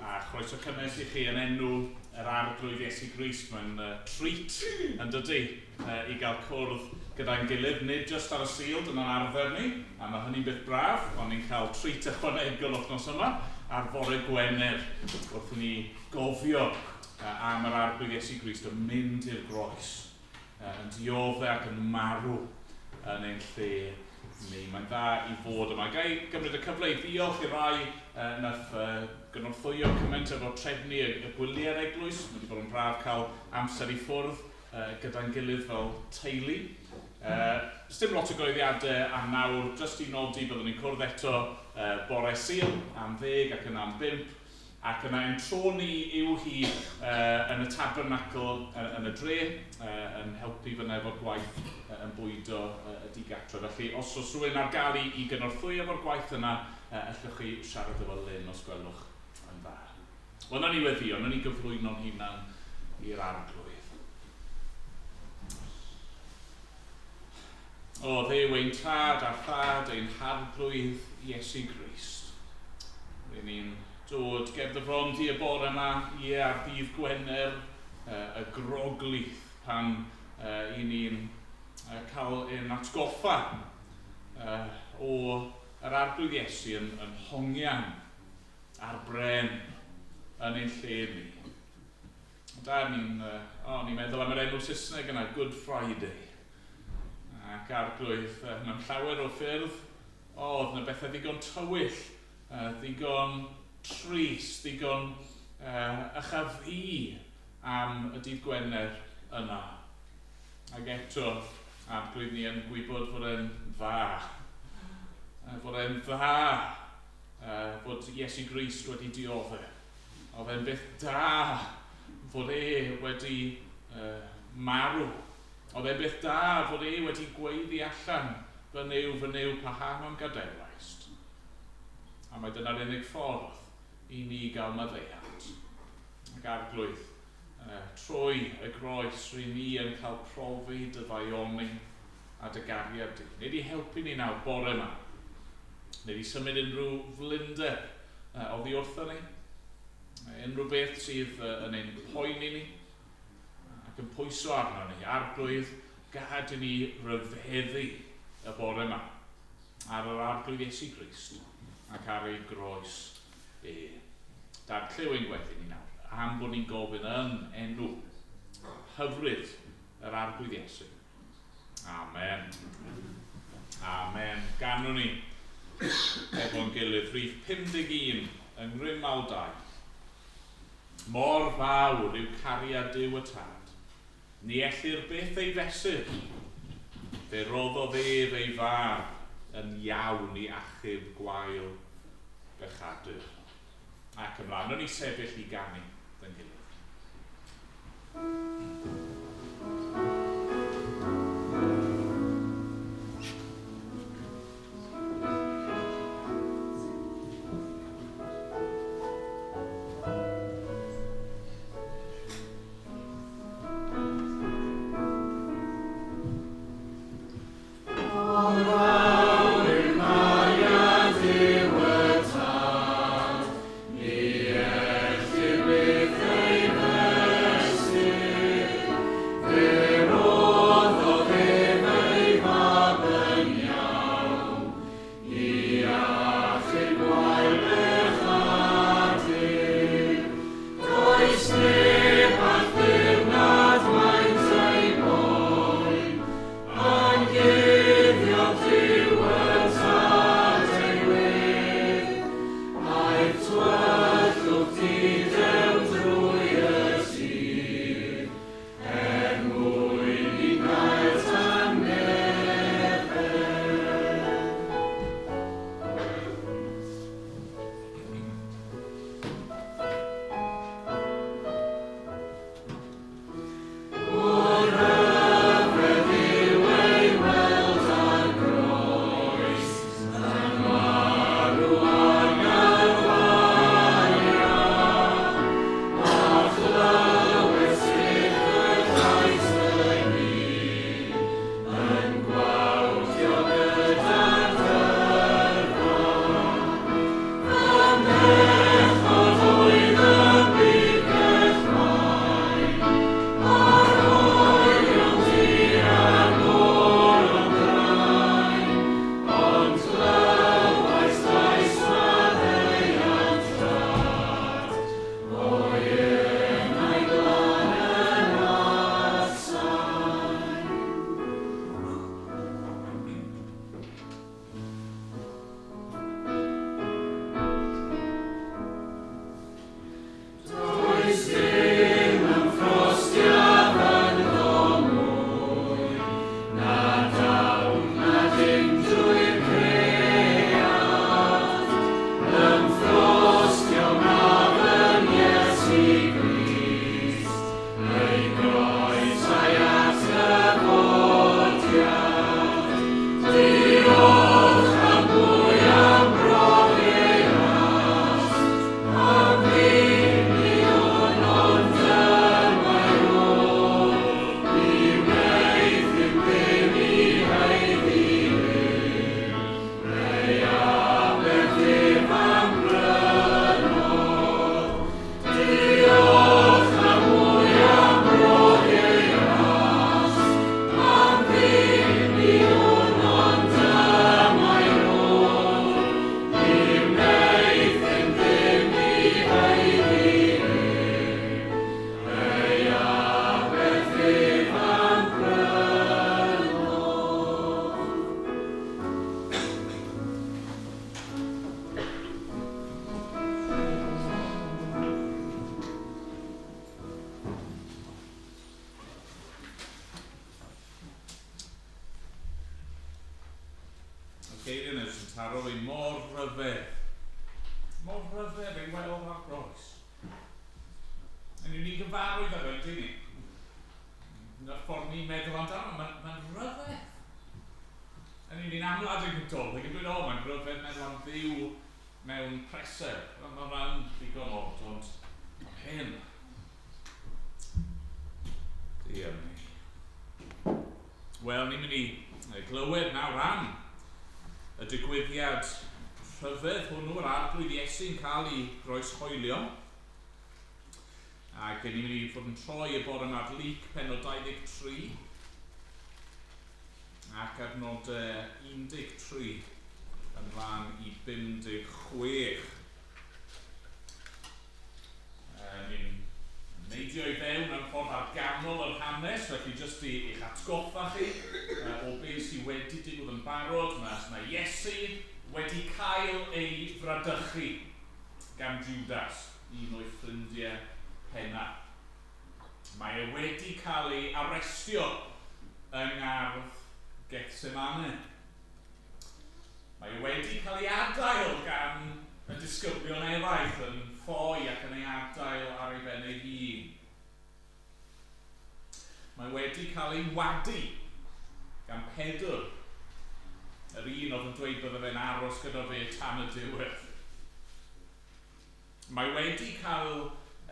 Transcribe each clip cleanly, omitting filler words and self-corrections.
A chroeso cynnes I chi yn enw yr arglwydd Iesu Grist. Mae'n treat yn dydy I gael cwrdd gyda'n gilydd, nid jyst ar y sil, dyna'n arfer ni, a mae hynny'n beth braf, ond ni'n cael treat ychwanegol wythnos yma ar fore Gwener wrth ni gofio am yr arglwydd Iesu Grist yn mynd i'r groes, yn dioddau ac yn marw yn ein lle ni. Mae'n dda I fod yma. Gai gymryd y cyfle I ddiolch I rai nath gynorthwyo cymaint efo trefnu y gwyliau'r eglwys. Mae wedi bod yn braf cael amser I ffwrdd gyda'n gilydd fel teulu. Dim lot o goeddiadau am nawr, jyst I nodi byddwn ni'n cwrdd eto bore Sul am 10 ac yna am 5. Ac yna ein tro ni yw hi yn y tabernacl yn y dre, yn helpu fyna efo'r gwaith yn bwydo y digartre. Felly, os oes rhywun ar gael I gynorthwy efo'r gwaith yna, allwch chi siarad efo Lynn os gwelwch yn dda. Wel, na ni weddio, na ni gyflwyno'n hunan i'r arglwydd. O ddew ein tad a'r thad ein harglwydd Iesu Grist. Rydyn ni'n dod gefn y bore yma I ar ddydd Gwener y groglith pan I ni'n cael ein atgoffa o yr arglwydd Iesu yn hongian ar bren yn ein lle ni. Da ni'n meddwl am yr enw Saesneg yna, Good Friday. Ac arglwydd mewn llawer o ffyrdd, oedd yna bethau ddigon tywyll, ddigon trist, ddigon ychafu am y dydd Gwener yna. Ac eto, arglwydd ni yn gwybod fod e'n dda. Fod e'n dda fod Iesu Grist wedi dioddau. Oedd e'n beth da fod wedi marw. Oedd e'n beth da fod wedi gweiddi allan fynyw paham am gadewaist. A mae dyna'r unig ffordd I ni gael maddeuant. Ac arglwydd, trwy y groes rydyn ni yn cael profi dy ddaioni a dy gariad di. Nid I helpu ni nawr bore yma. Nid I symud unrhyw flinder oddi wrtho ni. Unrhyw beth sydd yn ein poeni ni ac yn pwyso arno ni. Arglwydd, gad I ni ryfeddu y bore yma ar yr arglwydd Iesu Grist ac ar ei groes Da'r llew ein gweddi ni nawr, am bod ni'n gofyn yn enw hyfryd yr arglwydd Iesu. Amen. Amen. Ganwn ni efo'n gilydd rhif 51 yng Ngrymal 2. Mor fawr yw cariad Duw y Tad, ni ellir beth ei fesur. Fe roddodd ei far yn iawn I achub gwael bechadr. Ac ymlaen, nhw'n I sefyll I ganu yn gilydd. Ni ellir beth ei fesur. rhyfedd ei weld ar groes. A ni'n ni gyfarwydd ar hyn, dyn ni. Na'r ffordd ni'n meddwl amdano, mae'n rhyfedd. A ni'n amlad yn Nadolig yn dweud, o, mae'n rhyfedd meddwl am ddiw mewn presau. Mae hwnna'n ddigon od, ond mae'n hyn. Diolch ni. Wel, ni'n mynd i glywed nawr am y digwyddiad rhyfedd hwnnw, yr arglwydd Iesu'n cael ei groeshoelio. Ac ni'n mynd i fod yn troi y bore yma ar Luc pennod 23 ac adnod 13 yn fan i 56. Ni'n neidio i fewn yn ffordd arganol yr hanes, felly jyst i'ch atgoffa chi o beth sydd wedi digwydd yn barod. Mae Iesu wedi cael ei fradychu gan Judas, un o'i ffrindiau penna. Mae e wedi cael ei arestio yng ngardd Gethsemane. Mae e wedi cael ei adael gan y disgyblion eraill yn ffoi ac yn ei adael ar ei ben ei hun. Mae wedi cael ei wadu gan Pedr, yr un oedd yn dweud bydde fe'n aros gyda fe tan y diwedd. Mae wedi cael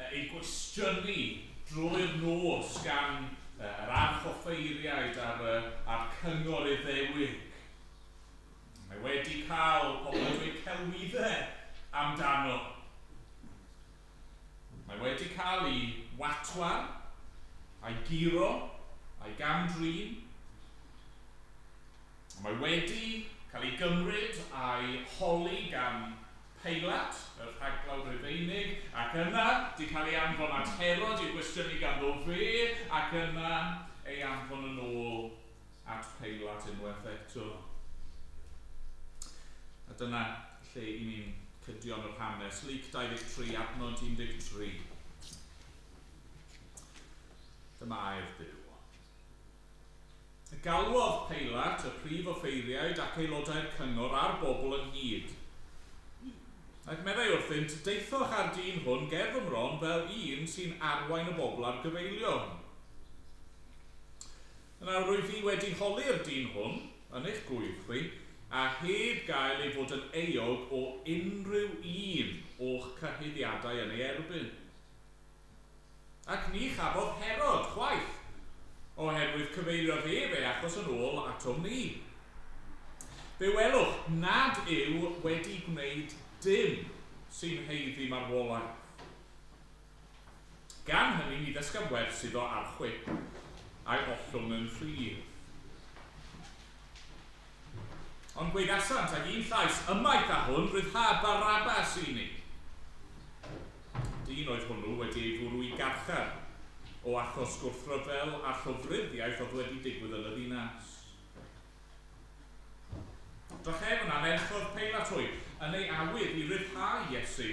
ei gwestiynu drwy'r nos gan yr archoffeiriaid a'r cyngor Iddewig. Mae wedi cael pobl yn dweud celwyddau amdano. Mae wedi cael ei watwar, a'i giro, a'i gamdrin. Mae wedi cael ei gymryd a'i holi gan Peilat, y rhaglawr Rufeinig, ac yna di cael ei anfon at Herod i'w gwestiynu ganddo fe, ac yna ei anfon yn ôl at Peilat unwaith eto. A dyna lle i ni'n cydio'n yr hanes, Luc 23, adnod 13. Dyma air Duw. Galwodd Peilat y prif offeiriaid ac aelodau'r cyngor a'r bobl ynghyd. Ac meddai wrthynt, deithoch ar dyn hwn ger fy mron fel un sy'n arwain y bobl ar gyfeilion. Yna rwyf fi wedi holi'r dyn hwn yn eich gwyddwi, a heb gael ei fod yn euog o unrhyw un o'ch cyhuddiadau yn ei erbyn. Ac ni chafodd Herod chwaith, oherwydd cyfeiriodd ef ei achos yn ôl atom ni. Fe welwch nad yw wedi gwneud dim sy'n heiddi marwolaeth. Gan hynny ni ddysgaf werth sydd o archwip a'i ollwng yn rhydd. Ond gweithasant ag un llais ymaith â hwn ryddha Barabas i ni. Dyn oedd hwnnw wedi ei fwrw i garchar o achos gwrthryfel a llofruddiaeth oedd wedi digwydd yn y ddinas. Drachef yna nerchodd Peilat hwy yn ei awydd i ryddhau Iesu,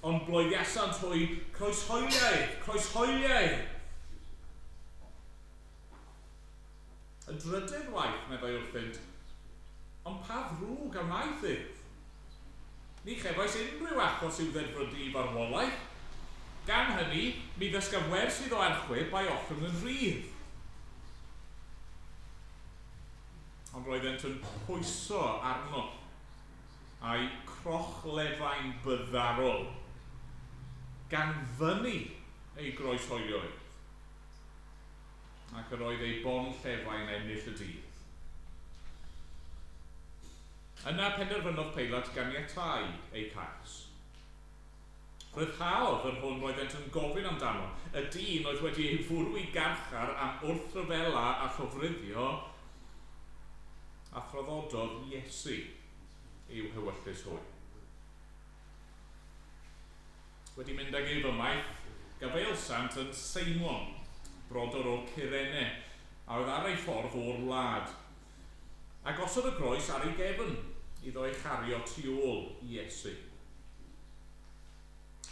ond bloeddiasant hwy croeshoeliau, croeshoeliau. Y drydydd waith meddai wrthynt, ond pa ddrwg a wnaeth ef? Ni chefais unrhyw achos i'w ddedfrydu i farwolaeth. Gan hynny, mi ddysgaf werth sydd o archwip a'i ollwng yn rhydd. Ond roeddent yn pwyso arno a'i crochlefain byddarol gan fyny ei groeshoelioedd, ac yr oedd ei bonllefain ennill y dydd. Yna penderfynodd Peilat ganiatáu ei cas. Ryddhaodd yr hwn roeddent yn gofyn amdano, y dyn oedd wedi ei fwrw i garchar am wrthryfela a llofruddio, a throddododd Iesu i'w hewyllus hwy. Wedi mynd ag ef ymaith, gafaelsant yn Seimon, brodor o Cyrene, a oedd ar ei ffordd o'r wlad. A gosod y groes ar ei gefn, iddo ei chario tu ôl Iesu.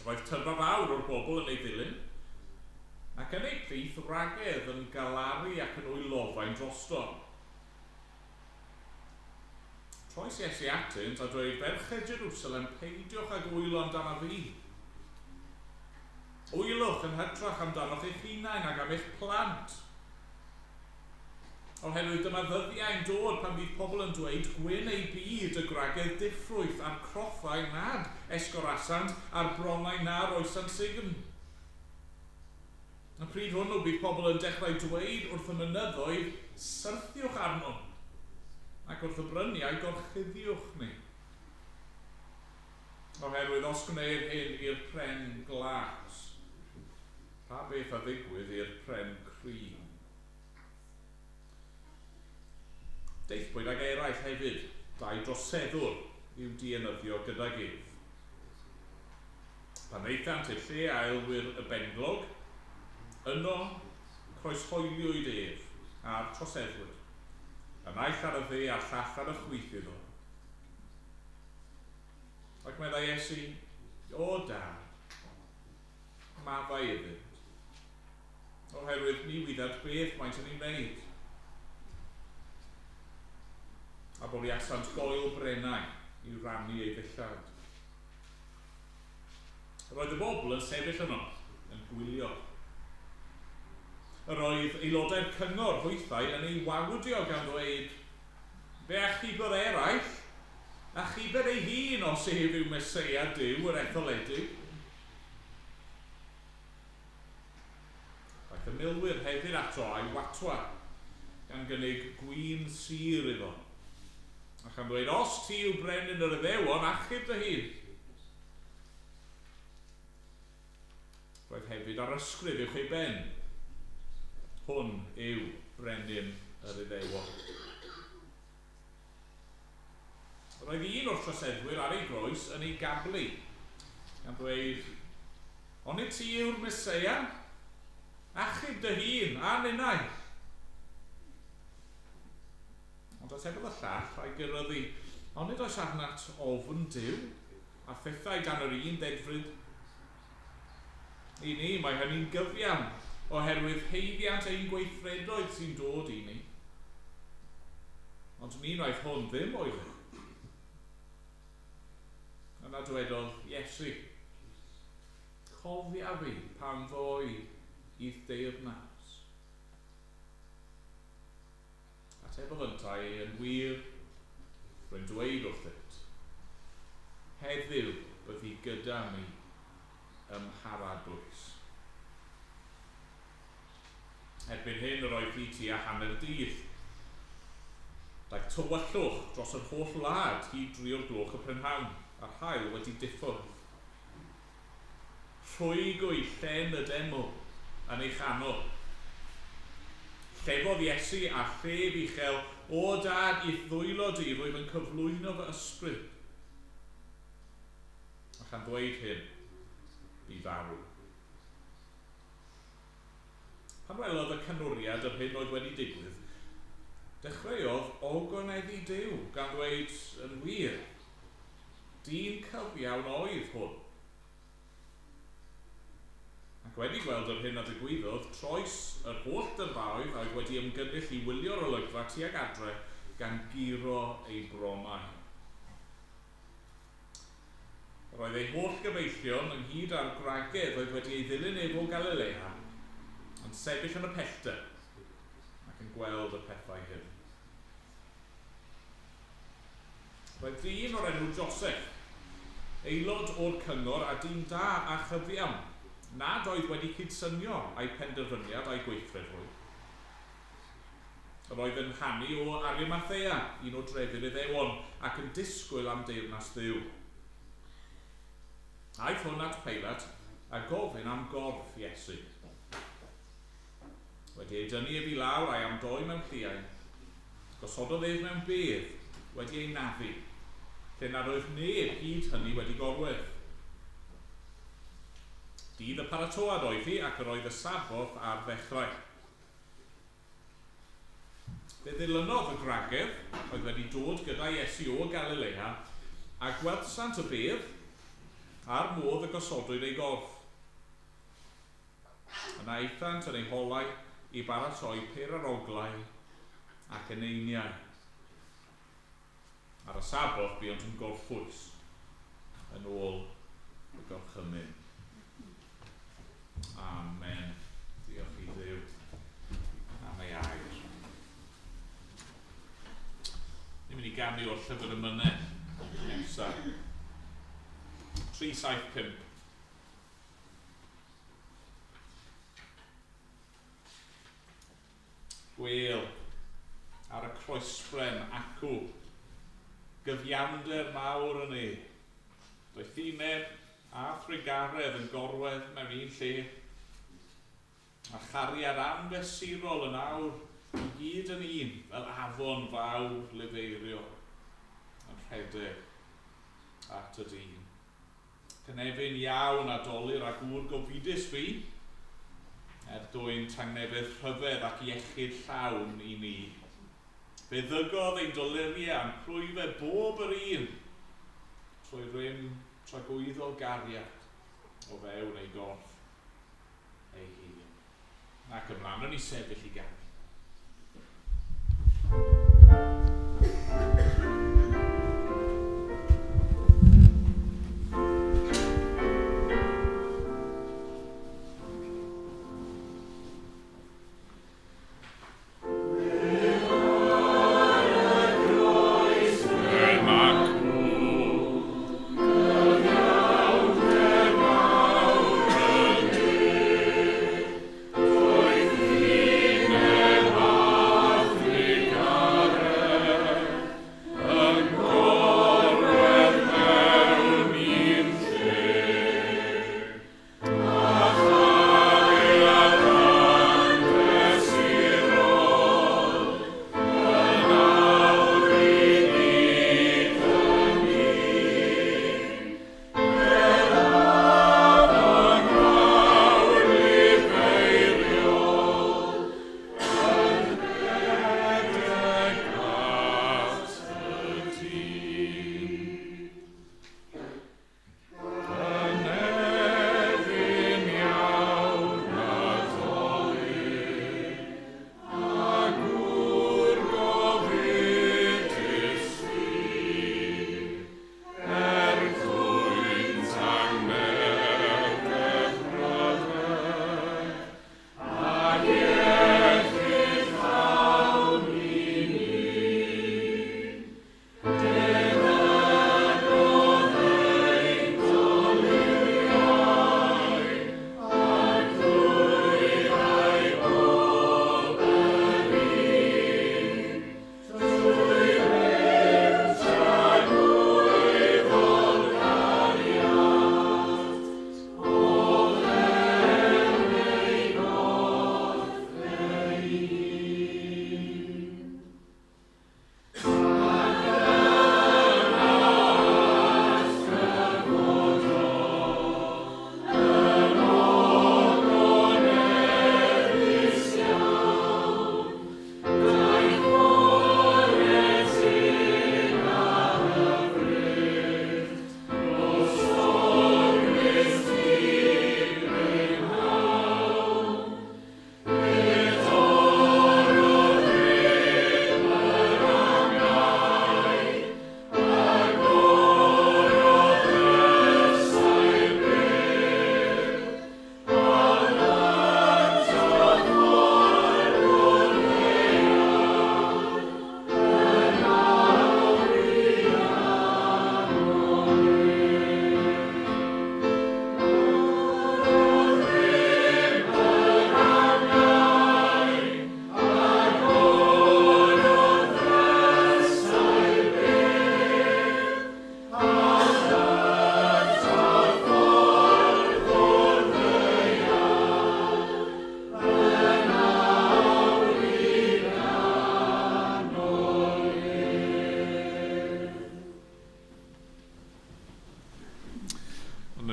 Roedd tyrfa fawr o'r bobl yn ei ddilyn, ac yn ei plith wragedd yn galaru ac yn wylofain drosto. Troes Iesu atynt a dweud, ferched Jerusalem, peidiwch ag wylo amdano fi. Wylwch yn hytrach amdano'ch eich hunain ac am eich plant. Oherwydd dyma ddyddiau'n dod pan bydd pobl yn dweud gwyn ei byd y gwragedd diffrwyth a'r crothau nad esgorasant a'r bronnau na'r oesan sign. Y pryd hwnnw bydd pobl yn dechrau dweud wrth y mynyddoedd syrthiwch arno ac wrth y bryniau gorchuddiwch ni. Oherwydd os gwneir hyn i'r pren glas, pa beth a ddigwydd i'r pren crin. Deithbwyd ag eraill hefyd, dau droseddwr i'w dienyddio gydag ef. Pan eithant i'r lle aelwyr y benglog, yno croeshoeliwyd ef a'r troseddwyr, a naill ar y dde a'r llall ar y chwith iddo. Ac meddai Iesu, o dad, maddau iddynt, oherwydd ni wyddad beth maent yn ei wneud. A bwriasant goel brennau i rannu ei ddillad. Roedd y bobl yn sefyll yno, yn gwylio. Yr oedd aelodau'r cyngor hwythau yn ei wawdio gan ddweud, fe a chiber eraill, a chiber ei hun os ef yw Meseia Duw yr etholedig. Aeth y milwyr hefyd ato a'i watwa, gan gynnig gwin sir iddo. Ac am dweud, os ti yw brenin yr Iddewon, achub dy hun. Roedd hefyd ar ysgrif uwch ei ben. Hwn yw brenin yr Iddewon. Roedd un o'r troseddwyr ar ei groes yn ei gablu. Gan dweud, onid ti yw'r Meseia? Achub dy hun a ninnau. Ond os efo y llall a'i gyrryddu, onid oes arnat ofn Duw a phethau dan yr un ddedfryd. I ni mae hynny'n gyfiawn oherwydd heiddiant ein gweithredoedd sy'n dod i ni. Ond ni wnaeth hwn ddim o'i le. Yna dwedodd Iesu, cofia fi pan ddoi i'r deyrnas. Atebodd yntai yn wir, rwy'n dweud wrthynt, heddiw byddi gyda mi ym Mharadwys. Erbyn hyn yr oedd hi tua hanner dydd. Daeth tywyllwch dros yr holl wlad hyd drwy'r gloch y prynhawn, a'r haul wedi diffwrdd. Rhwyg o'i llen y deml yn ei chanol. Llefodd Iesu a llef uchel, o dad i ddwylo di rwy'n yn cyflwyno fy ysbryd. A chan ddweud hyn, bu farw. Pan welodd y canwriad yr hyn oedd wedi digwydd, dechreuodd ogoneddi Duw gan ddweud yn wir, dyn cyfiawn oedd hwn. Ac wedi gweld yr hyn a digwyddodd, troes yr holl dyrfaoedd oedd wedi ymgynnull i wylio'r olygfa tuag adre gan giro ei bromau. Roedd ei holl gyfeillion ynghyd â'r gwragedd oedd wedi ei ddilyn ef o Galilea yn sefyll yn y pellter ac yn gweld y pethau hyn. Roedd dyn o'r enw Joseph, aelod o'r cyngor a dyn da a chyfiawn, nad oedd wedi cydsynio a'i penderfyniad a'i gweithredwyr. Roedd yn rhannu o Arimathea, un o drefydd Iddewon, ac yn disgwyl am deyrnas Dduw. Aeth hwn at Peilat a gofyn am gorff Iesu. Wedi ei dynnu ef i lawr a'i amdoi mewn lliain, gosododd ef mewn bedd wedi ei nafu, lle nad oedd neb hyd hynny wedi gorwedd. Dydd y paratoad oedd hi ac yr oedd y saboth ar ddechrau. Fe ddilynodd y gwragedd oedd wedi dod gyda Iesu o Galilea a gweldsant y bedd ar modd y gosodwyd ei gorff. Yna eithant yn ei holau i baratoi per ar oglau ac yn einiau. ar y sabodd buont yn gorffwys yn ôl y gorchymyn. Amen. Diolch i Dduw am ei air. Ni'n mynd i ganu o'r llyfr Emynau nesaf. 375. Gweil ar y croesbren acw, gyfiawnder mawr yn ei. Doedd ddineb a thrigaredd yn gorwedd mewn un lle, a chariad anfesurol yn awr i gyd yn un, fel afon fawr lifeirio yn rhedeg at y dyn. Cynefin iawn a dolir a gŵr gofidus fi, dwy'n tangnefydd rhyfedd ac iechyd llawn i ni. Fe ddygodd ein doluriau am clwyfau bob yr un, trwy rym tragwyddol gariad o fewn ei gorff ei hun. Ac ymlaen yn ei sefyll i ganu.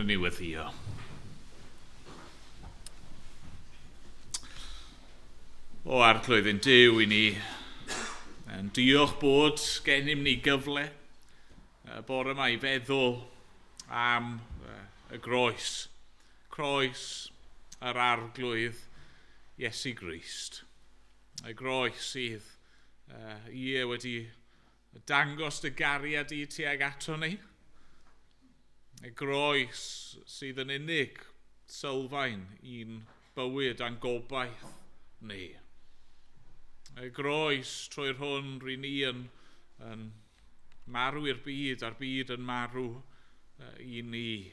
Newyddio. O arglwydd yn Duw i ni, yn diolch bod gennym ni gyfle bore yma i feddwl am y croes yr arglwydd Iesu Grist. Y groes sydd wedi dangos dy gariad i tuag ato ni. Y groes sydd yn unig sylfaen i'n bywyd a'n gobaith ni. Y groes trwy'r hwn rydyn ni yn marw i'r byd a'r byd yn marw i ni.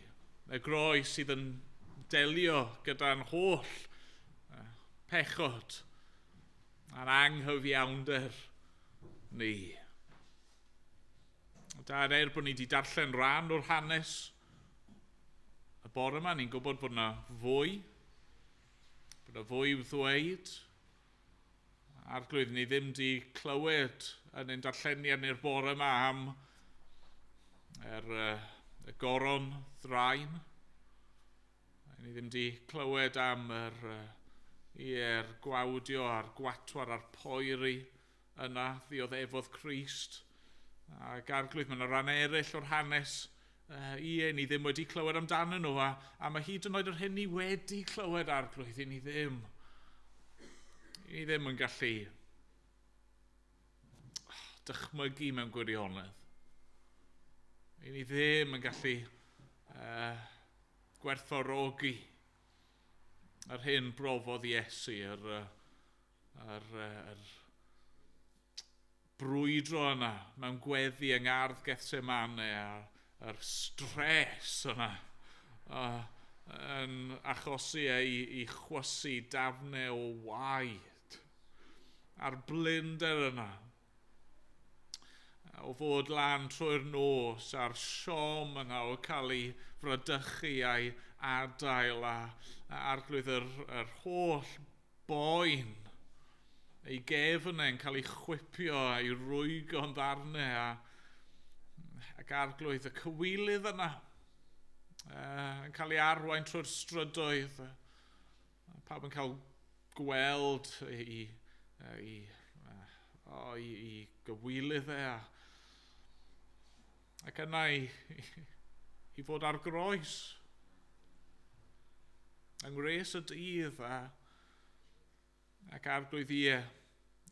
Y groes sydd yn delio gyda'n holl pechod a'n anghyfiawnder ni. Da bod ni wedi darllen rhan o'r hanes y bore yma, ni'n gwybod bod yna fwy i'w ddweud. Arglwydd ni ddim wedi clywed yn ein darlleniad ni'r bore yma am y goron thrain. Ni ddim wedi clywed am yr gwawdio a'r gwatwar a'r poeri yna ddioddefodd Crist. Ac arglwydd, mae yna ran eraill o'r hanes ni ddim wedi clywed amdano nhw, a mae hyd yn oed yr hyn ni wedi clywed arglwydd, i ni ddim yn gallu dychmygu mewn gwirionedd. I ni ddim yn gallu gwerthfawrogi yr hyn brofodd Iesu, yr brwydro yna mewn gweddi yng ngardd Gethsemane, a'r stres yna yn achosi i chwysu dafnau o waed, a'r blinder yna o fod lan trwy'r nos, a'r siom yna o cael ei fradychu a'i adael, a arglwydd yr holl boen ei gefn yn cael ei chwipio a'i rwygo'n ddarnau, ac arglwydd y cywilydd yna yn cael ei arwain trwy'r strydoedd, pawb yn cael gweld i gywilydd ac yna i fod ar groes yng ngres y dydd, ac arglwydd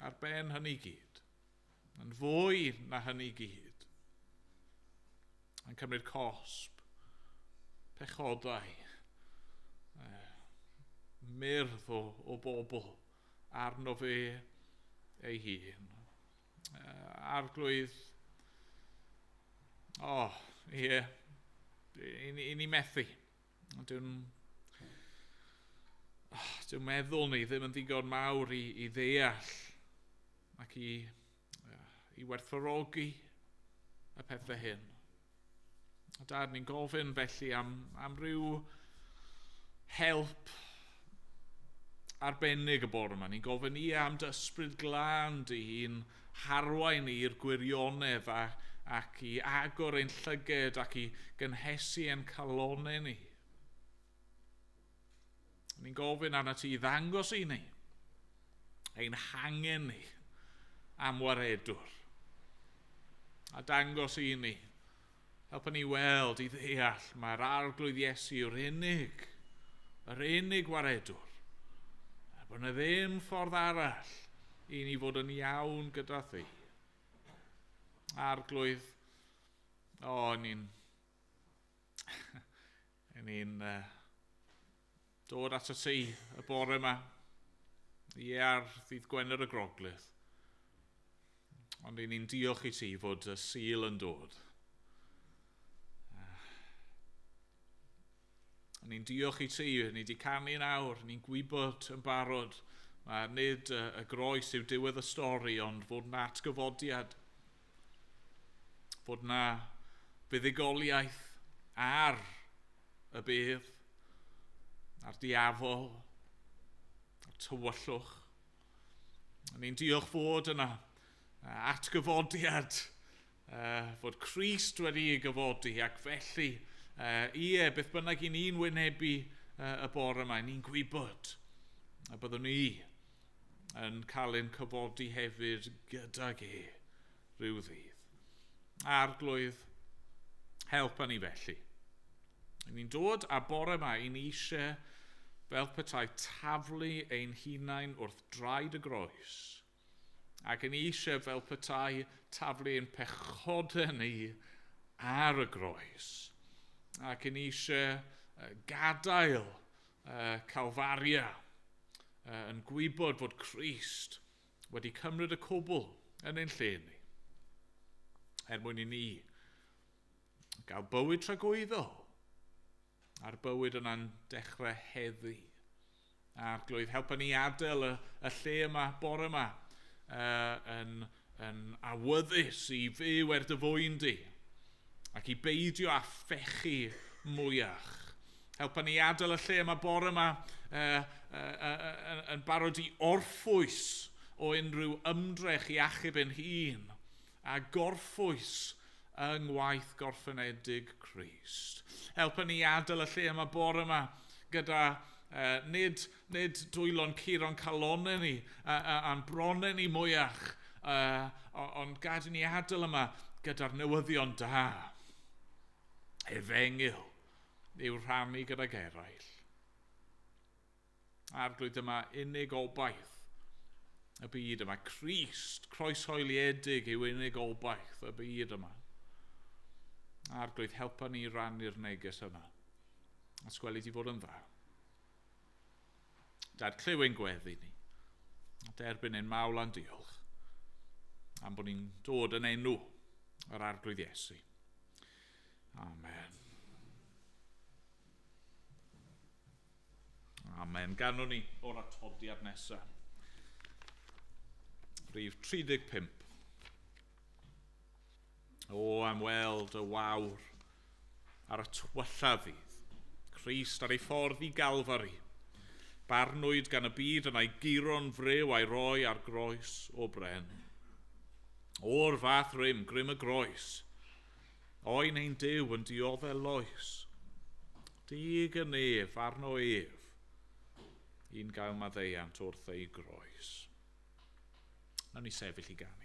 ar ben hynny gyd, yn fwy na hynny gyd, yn cymryd cosb, pechodau, myrdd o bobl arno fe ei hun. Arglwydd, i ni methu. Dwi'n meddwl ni ddim yn ddigon mawr i ddeall ac i werthfawrogi y pethau hyn. A dad, ni'n gofyn felly am ryw help arbennig y bore yma. Ni'n gofyn am dy ysbryd glân i'n harwain i'r gwirionedd ac i agor ein llyged ac i gynhesu ein calonau ni. Ni'n gofyn arna ti i ddangos i ni ein hangen ni am waredwr. A dangos i ni, helpa ni weld i ddeall mae'r arglwydd Iesu yr unig waredwr. A bod yna ddim ffordd arall i ni fod yn iawn gyda thi. Arglwydd, ni'n dod at y ti y bore yma ar ddydd Gwener y Groglith. Ond ni'n diolch i ti fod y Sul yn dod. Ni'n diolch i ti, ni wedi canu nawr, ni'n gwybod yn barod, mae nid y groes yw diwedd y stori, ond fod na atgyfodiad, fod na fuddugoliaeth ar y bydd, a'r diafol, a'r tywyllwch. Ni'n diolch fod yna atgyfodiad, fod Crist wedi ei gyfodi, ac felly, beth bynnag i ni'n wynebu y bore yma, ni'n gwybod a byddwn ni yn cael ein cyfodi hefyd gydag rhyw ddydd. Arglwydd, helpa ni felly. Ni'n dod â bore yma i ni eisiau fel petai taflu ein hunain wrth draed y groes Ac yn eisiau fel petai taflu ein pechodau ni ar y groes. Ac yn eisiau gadael Calfaria yn gwybod fod Crist wedi cymryd y cwbl yn ein lle ni. Mwyn i ni gael bywyd tragwyddol. A'r bywyd yna'n dechrau heddi. Arglwydd, helpa ni adael y lle yma, bore yma, yn awyddus i fyw dy di, ac i beidio a phechu mwyach. Helpa ni adael y lle yma, bore yma, yn barod i orffwys o unrhyw ymdrech i achub ein hun, a gorffwys yng ngwaith gorffenedig Crist. Helpa ni adael y lle yma, bore yma, gyda nid dwylo'n curo'n calonau ni a'n bronau ni mwyach, ond gad i ni adael yma gyda'r newyddion da. Efengyl i'w rhannu gyda'r eraill. Arglwydd yma unig obaith y byd yma. Crist, croeshoeliedig yw unig obaith y byd yma. Arglwydd, helpa ni rannu'r neges yna. A sgweli di fod yn dda. Dad, clyw ein gweddi ni. Derbyn ein mawl a'n diolch. Am bod ni'n dod yn enw yr arglwydd Iesu. Amen. Amen. Ganwn ni o'r atodiad nesaf. Rhif 35. O, am weld y wawr ar y twylla ddydd. Crist ar ei ffordd i Galfari. Barnwyd gan y byd yn ei guro'n frew a'i roi ar groes o bren. O'r fath rym, grym y groes. Oen ein Duw yn dioddau loes. Dig yn ef arno ef. Un gael maddeiant wrth ei groes. Nawn ni sefyll i ganu.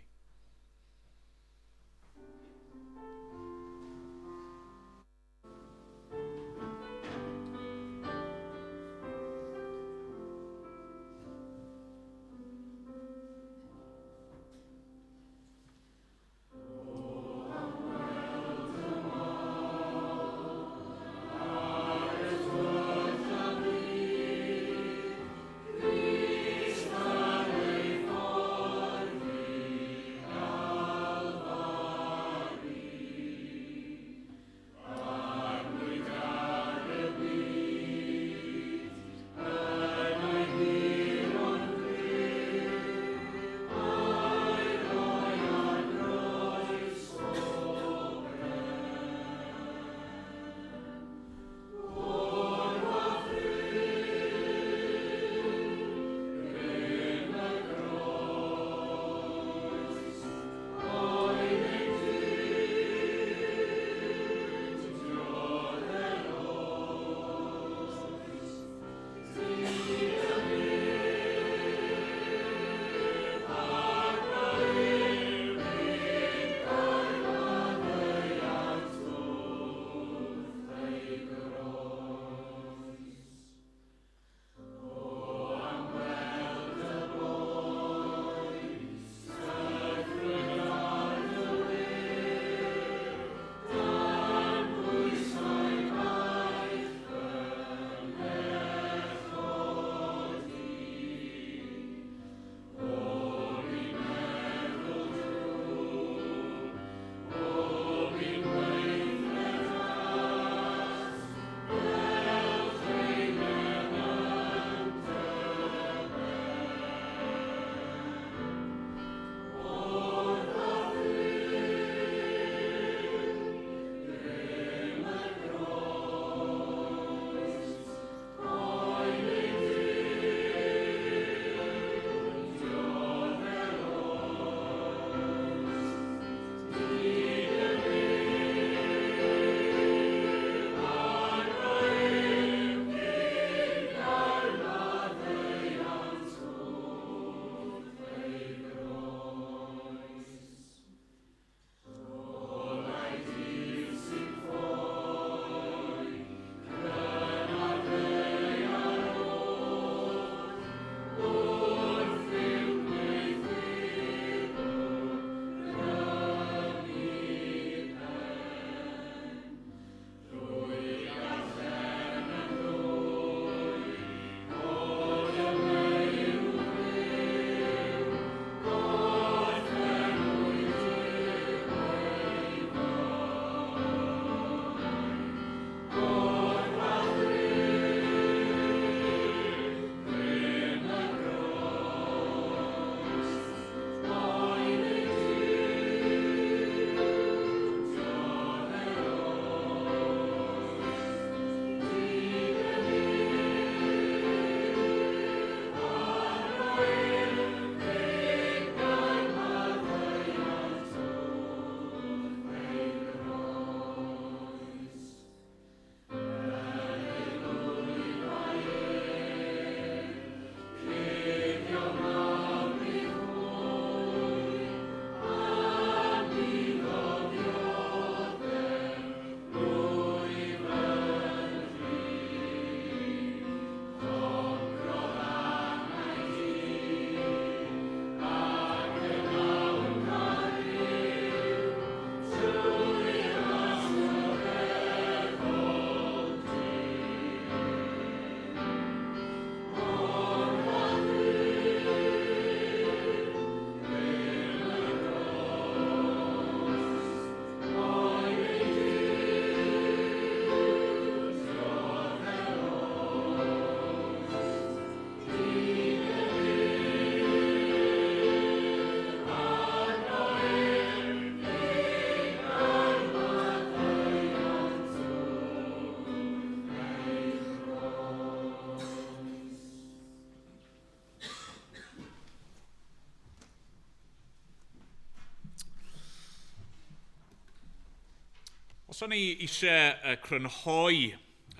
Os o'n i eisiau crynhoi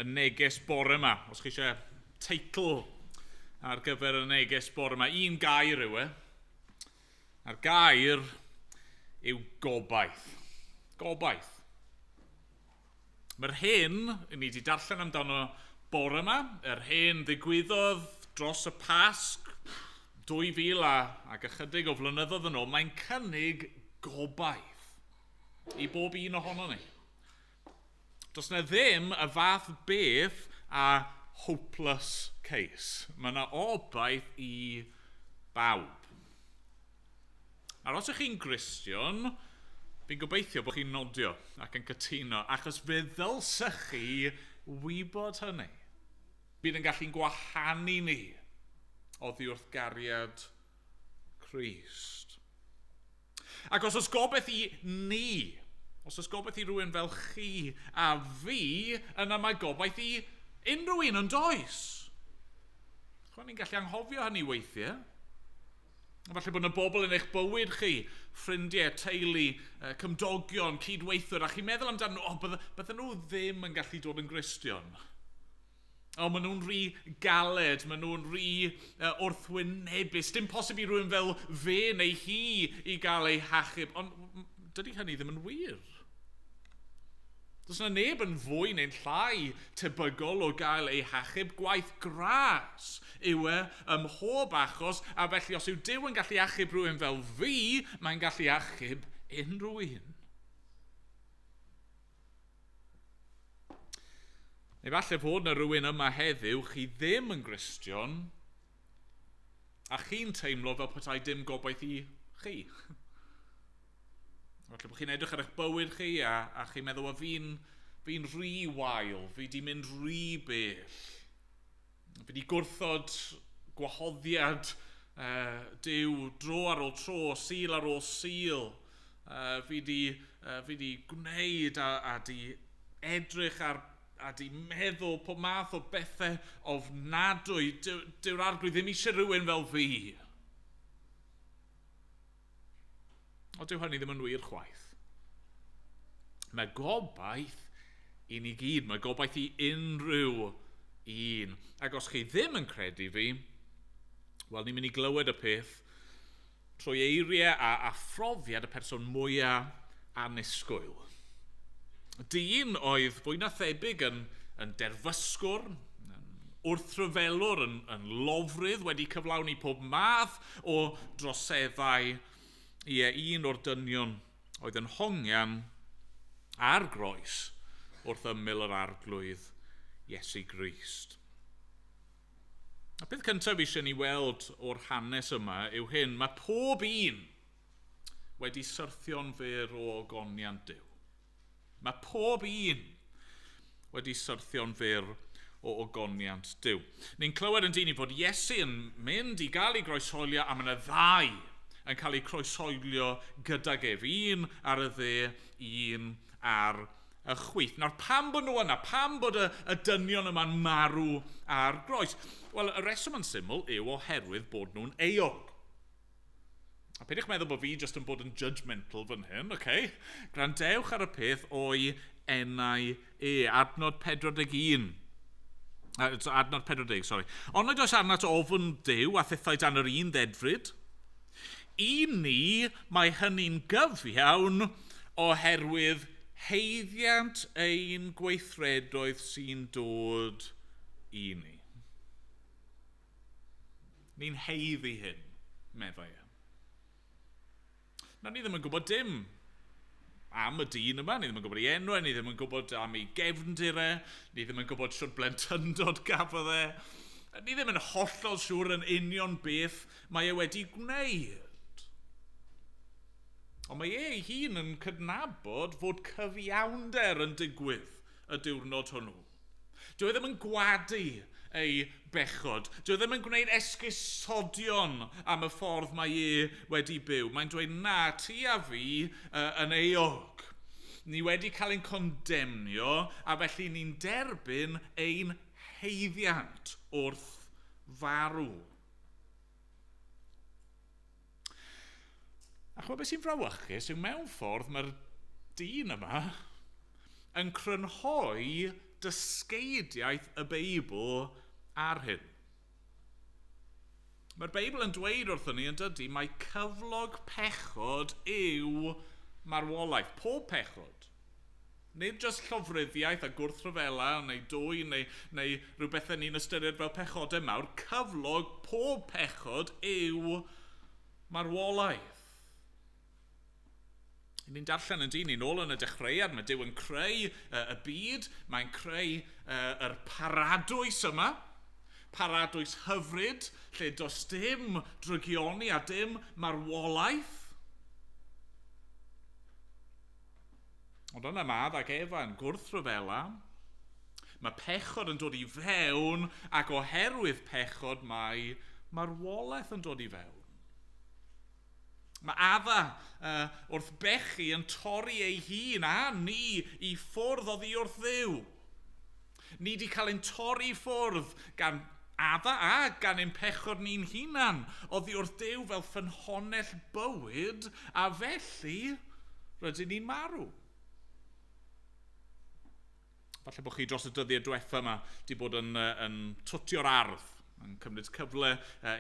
y neges bore yma, os chi eisiau teitl ar gyfer y neges bore yma, un gair yw e. A'r gair yw gobaith. Gobaith. Mae'r hyn, ni wedi darllen amdano bore yma, yr hyn ddigwyddodd dros y Pasg 2000 ac ychydig o flynyddoedd yn ôl, mae'n cynnig gobaith i bob un ohono ni. Does na ddim y fath beth a hopeless case. Mae yna obaith i bawb. Ar os ych chi'n Gristion, fi'n gobeithio bod chi'n nodio ac yn cytuno, achos fe ddylsych chi wybod hynny. Bydd yn gallu'n gwahanu ni oddi wrth gariad Crist. Ac os oes gobaith i ni, os oes gobaith i rhywun fel chi a fi, yna mae gobaith i unrhyw un yn does. Chwan ni'n gallu anghofio hynny weithiau. Falle bod yna bobl yn eich bywyd chi, ffrindiau, teulu, cymdogion, cydweithwyr, a chi'n meddwl amdano, bydden nhw ddim yn gallu dod yn Gristion. Maen nhw'n rhy galed, maen nhw'n rhy wrthwynebus. Dim posib i rhywun fel fe neu hi i gael ei hachub. Ond dydy hynny ddim yn wir. Does yna neb yn fwy neu'n llai tebygol o gael ei hachub. Gwaith gras yw e ym mhob achos, a felly os yw Duw yn gallu achub rhywun fel fi, mae'n gallu achub unrhyw un. Neu falle fod na rhywun yma heddiw, chi ddim yn Gristion, a chi'n teimlo fel petai dim gobaith i chi. Falle bod chi'n edrych ar eich bywyd chi, a chi'n meddwl, fi'n rhy wael, fi di mynd rhy bell. Fi di gwrthod gwahoddiad Duw dro ar ôl tro, sil ar ôl sil. Fi di gwneud a di edrych a di meddwl pob math o bethau ofnadwy. Dyw'r arglwydd ddim eisiau rhywun fel fi. O dyw hynny ddim yn wir chwaith. Mae gobaith i ni gyd, mae gobaith i unrhyw un. Ac os chi ddim yn credu fi, wel, ni'n mynd i glywed y peth trwy eiriau a phrofiad y person mwyaf annisgwyl. Dyn oedd fwy na thebyg yn derfysgwr, wrthryfelwr, yn lofrydd, wedi cyflawni pob math o droseddau. Un o'r dynion oedd yn hongian ar groes wrth ymyl yr arglwydd Iesu Grist. A beth cyntaf eisiau ni weld o'r hanes yma yw hyn, mae pob un wedi syrthio'n fyr o ogoniant Duw. Mae pob un wedi syrthio'n fyr o ogoniant Duw. Ni'n clywed yn dyn ni fod Iesu yn mynd i gael ei groeshoelio, a mae yna ddau yn cael ei croeshoelio gydag ef. Un ar y dde, un ar y chwith. Nawr, pam bod nhw yna? Pam bod y dynion yma'n marw ar groes? Wel, y reswm yn syml yw oherwydd bod nhw'n eog. A peidiwch meddwl bod fi jyst yn bod yn judgmental fan hyn, okay? Grandewch ar y peth o'i enau adnod 41. Adnod 40, sori. Ond nid oes arnat ofn Duw a thithau dan yr un ddedfryd. I ni mae hynny'n gyfiawn oherwydd heiddiant ein gweithredoedd sy'n dod i ni. Ni'n heiddi hyn, meddai e. Na ni ddim yn gwybod dim am y dyn yma, ni ddim yn gwybod ei enw, ni ddim yn gwybod am ei gefndir e, ni ddim yn gwybod siwr blentyndod gafodd e, ni ddim yn hollol siwr yn union beth mae e wedi gwneud. Ond mae ei hun yn cydnabod fod cyfiawnder yn digwydd y diwrnod hwnnw. Dwi ddim yn gwadu ei bechod. Dwi ddim yn gwneud esgusodion am y ffordd mae e wedi byw. Mae'n dweud na, ti a fi yn eog. Ni wedi cael ein condemnio, a felly ni'n derbyn ein heiddiant wrth farw. A chwa beth sy'n frawychus yw mewn ffordd mae'r dyn yma yn crynhoi dysgeidiaeth y Beibl ar hyn. Mae'r Beibl yn dweud wrthyn ni yn dydy, mae cyflog pechod yw marwolaeth, pob pechod. Nid jyst llofruddiaeth a gwrthryfela neu dwy neu rhywbeth ni'n ystyried fel pechodau mawr. Cyflog pob pechod yw marwolaeth. Ni'n darllen yn dyn ni'n ôl yn y dechreuad, mae Duw yn creu y byd, mae'n creu yr paradwys yma, paradwys hyfryd, lle does dim drygioni a dim marwolaeth. Ond yna Madd ac Efa yn gwrthryfela, mae pechod yn dod i fewn ac oherwydd pechod mae marwolaeth yn dod i fewn. Mae Adda wrth bechu yn torri ei hun a ni i ffwrdd oddi wrth Dduw. Ni wedi cael ein torri ffwrdd gan Adda a gan ein pechod ni'n hunan oddi wrth Dduw fel ffynhonnell bywyd a felly rydyn ni'n marw. Falle bod chi dros y dyddiau diwethaf yma wedi bod yn twtio'r ardd. Yn cymryd cyfle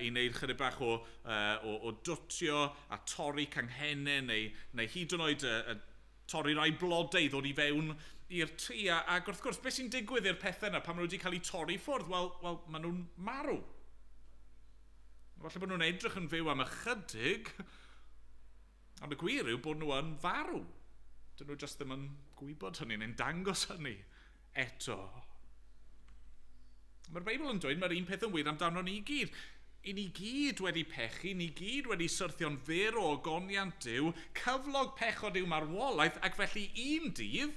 i wneud chydig bach o dwtio a torri canghennau neu hyd yn oed torri rai blodau i ddod i fewn i'r tŷ. Ac wrth gwrs, beth sy'n digwydd i'r pethau yna pan maen nhw wedi cael eu torri ffwrdd? Wel, maen nhw'n marw. Falle bod nhw'n edrych yn fyw am ychydig, ond y gwir yw bod nhw yn farw. Dyn nhw jyst ddim yn gwybod hynny neu'n dangos hynny eto. Mae'r Beibl yn dweud mae'r un peth yn wir amdano ni gyd. I ni gyd wedi pechu, ni gyd wedi syrthio'n fyr o ogoniant Duw, cyflog pechod yw marwolaeth, ac felly un dydd,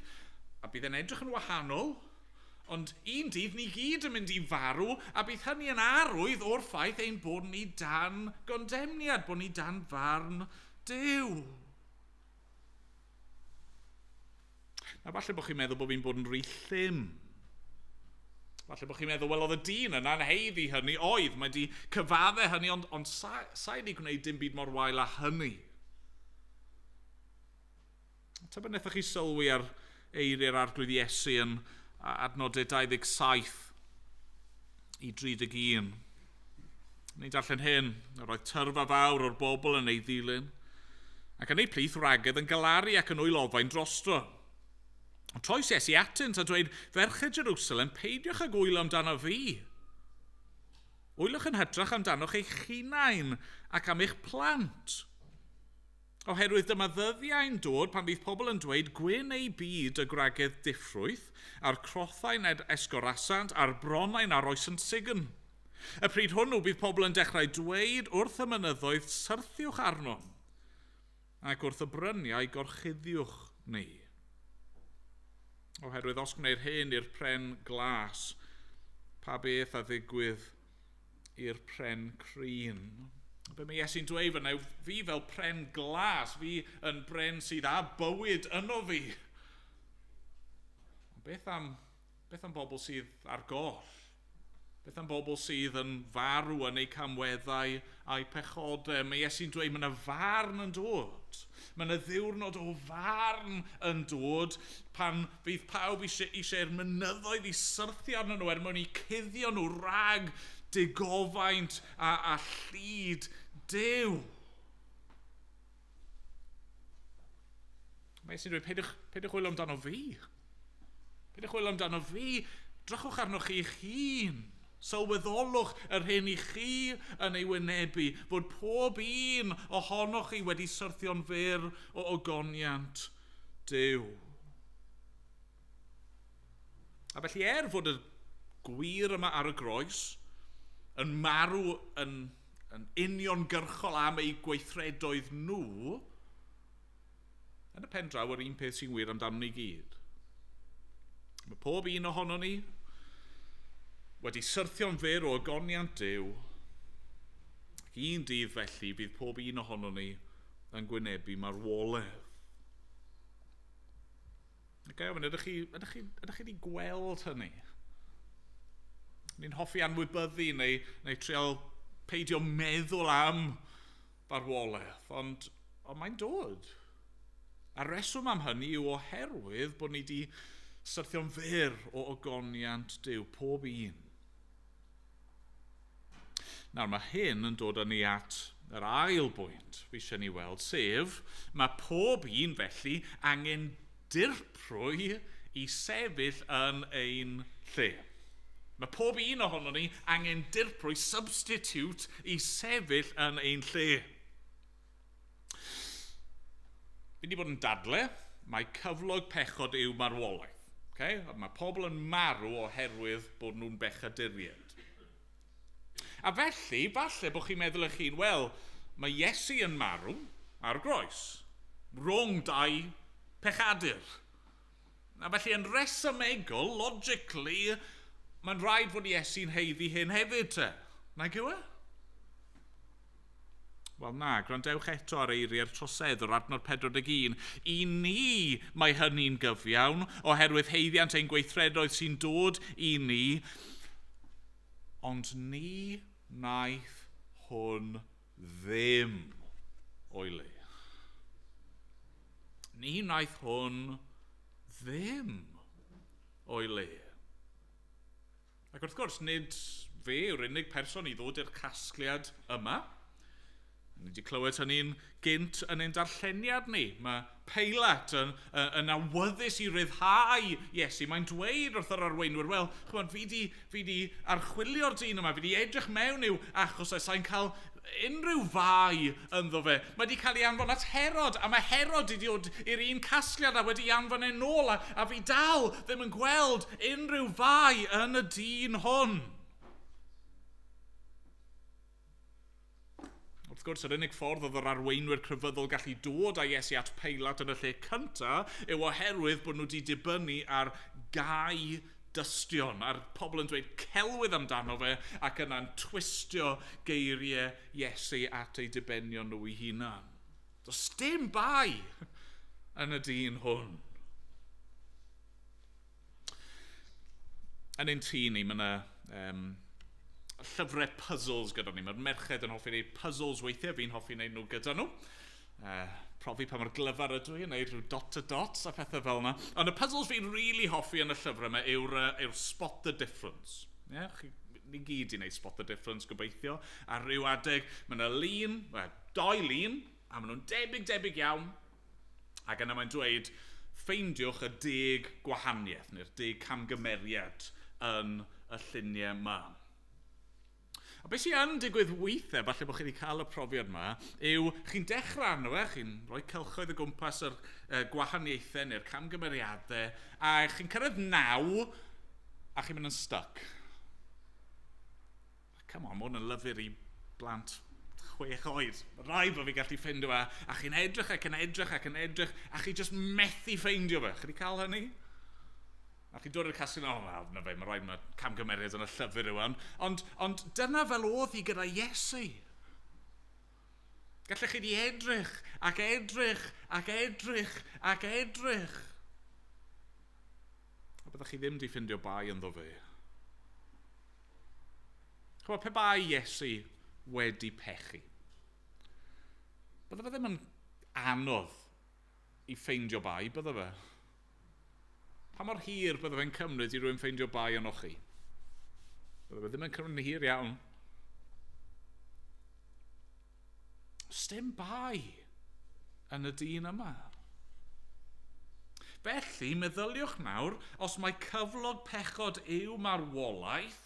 a bydd e'n edrych yn wahanol, ond un dydd ni gyd yn mynd i farw, a bydd hynny yn arwydd o'r ffaith ein bod ni dan gondemniad, bod ni dan farn Duw. Na falle bod chi'n meddwl bod fi'n bod yn rhy llym. Falle bod chi'n meddwl, wel, oedd y dyn yna'n heiddi hynny, oedd, mae di cyfadde hynny, ond sa'i di gwneud dim byd mor wael â hynny. Tybed wnaethoch chi sylwi ar eiriau'r arglwydd Iesu yn adnodau 27 i 31. Ni'n darllen hyn, roedd tyrfa fawr o'r bobl yn ei ddilyn, ac yn ei plith wragedd yn galaru ac yn wylofain drostro. Ond troes Iesu atynt a dweud, ferched Jerusalem, peidiwch ag wylo amdano fi. Wylwch yn hytrach amdano'ch eich hunain ac am eich plant. Oherwydd dyma ddyddiau'n dod pan bydd pobl yn dweud, gwyn ei byd y gwragedd diffrwyth, a'r crothau'n esgorasant, a'r bronau'n aroes yn sigyn. Y pryd hwnnw bydd pobl yn dechrau dweud wrth y mynyddoedd, syrthiwch arno, ac wrth y bryniau gorchuddiwch ni. Oherwydd os gwneud hyn i'r pren glas, pa beth a ddigwydd i'r pren crin. Be mae Iesu'n dweud fyna, fi fel pren glas, fi yn bren sydd â bywyd yno fi. Beth am bobl sydd ar goll? Beth am bobl sydd yn farw yn eu camweddau a'i pechodau? Mae Iesu'n dweud, mae yna farn yn dod. Mae yna ddiwrnod o farn yn dod pan fydd pawb eisiau'r mynyddoedd i syrthio arnyn nhw mwyn i cuddio nhw rhag digofaint a llyd Duw. Mae Iesu'n dweud, peidiwch hwyl amdano fi. Peidiwch hwyl amdano fi. Drychwch arnoch chi'ch hun. Sylweddolwch yr hyn i chi yn ei wynebu, fod pob un ohonoch chi wedi syrthio'n fyr o ogoniant Duw. A felly fod y gwir yma ar y groes yn marw yn uniongyrchol am eu gweithredoedd nhw, yn y pen draw yr un peth sy'n wir amdano ni gyd. Mae pob un ohono ni wedi syrthio'n fyr o ogoniant Duw, ac un dydd felly bydd pob un ohono ni yn gwynebu marwolaeth. Ydych chi wedi gweld hynny? Ni'n hoffi anwybyddu neu trial peidio meddwl am farwolaeth, ond mae'n dod. A reswm am hynny yw oherwydd bod ni wedi Syrthio'n fyr o ogoniant Duw, pob un. Nawr, mae hyn yn dod â ni at yr ail bwynt fi eisiau ni weld, sef mae pob un felly angen dirprwy i sefyll yn ein lle. Mae pob un ohono ni angen dirprwy, substitute, i sefyll yn ein lle. Fi wedi bod yn dadle, mae cyflog pechod yw marwolaeth. Okay? Mae pobl yn marw oherwydd bod nhw'n bechaduriaid. A felly, falle bod chi'n meddwl eich hun, wel, mae Iesu yn marw ar groes, rhwng dau pechadur. A felly, yn resymegol, logically, mae'n rhaid fod Iesu'n heiddi hyn hefyd te. Nag yw e? Wel na, gwrandewch eto ar eiriau'r trosedd o'r adnod 41. I ni mae hynny'n gyfiawn, oherwydd heiddiant ein gweithredoedd sy'n dod i ni, ond ni wnaeth hwn ddim o'i le. Ni wnaeth hwn ddim o'i le. Ac wrth gwrs, nid fe yw'r unig person i ddod i'r casgliad yma. Ni wedi clywed hynny'n gynt yn ein darlleniad ni. Mae Peilat yn awyddus i ryddhau Iesu. Mae'n dweud wrth yr arweinwyr, wel, chymod, fi di archwilio'r dyn yma, fi di edrych mewn i'w achos sa'n cael unrhyw fai ynddo fe. Mae wedi cael ei anfon at Herod, a mae Herod wedi dod i'r un casgliad a wedi anfon e'n nôl, a fi dal ddim yn gweld unrhyw fai yn y dyn hon. Wrth gwrs, yr unig ffordd oedd yr arweinwyr crefyddol gallu dod â Iesu at Peilat yn y lle cyntaf yw oherwydd bod nhw wedi dibynnu ar gau dystion, a'r pobl yn dweud celwydd amdano fe ac yna'n twistio geiriau Iesu at ei dibenion nhw ei hunan. Does dim bai yn y dyn hwn. Yn ein tŷ ni, mae yna llyfrau puzzles gyda ni. Mae'r merched yn hoffi wneud puzzles weithiau, fi'n hoffi wneud nhw gyda nhw. Profi pa mor glyfar ydw i yn wneud rhyw dots a pethau fel yna. Ond y puzzles fi'n really hoffi yn y llyfrau yma yw'r spot the difference. Ni gyd i wneud spot the difference gobeithio. A rhyw adeg, mae yna dau lun, a maen nhw'n debyg iawn. Ac yna mae'n dweud, ffeindiwch y 10 gwahaniaeth, neu'r 10 camgymeriad yn y lluniau yma. A beth sy'n digwydd weithiau, falle bod chi wedi cael y profiad yma, yw chi'n dechrau arno fe, chi'n rhoi cylchoedd o gwmpas yr gwahaniaethau neu'r camgymeriadau, a chi'n cyrraedd 9, a chi'n mynd yn stuck. Come on, mae hwn yn lyfr i blant 6 oed. Rai bod fi gallu ffeindio fe, a chi'n edrych ac yn edrych ac yn edrych, a chi jyst methu ffeindio fe. Chi wedi cael hynny? A chi'n dod i'r casgliad, na fe, mae rhaid mae camgymeriad yn y llyfr ywan. Ond dyna fel oedd hi gyda Iesu. Gallech chi di edrych ac edrych ac edrych ac edrych. A byddwch chi ddim di ffindio bai ynddo fe. Chwa, pe bai Iesu wedi pechu? Bydde fe ddim yn anodd i ffeindio bai, bydde fe? Pa mor hir bydde fe'n cymryd i rywun ffeindio bai yno chi? Bydde fe ddim yn cymryd yn hir iawn. Sdim bai yn y dyn yma. Felly, meddyliwch nawr, os mae cyflog pechod yw marwolaeth,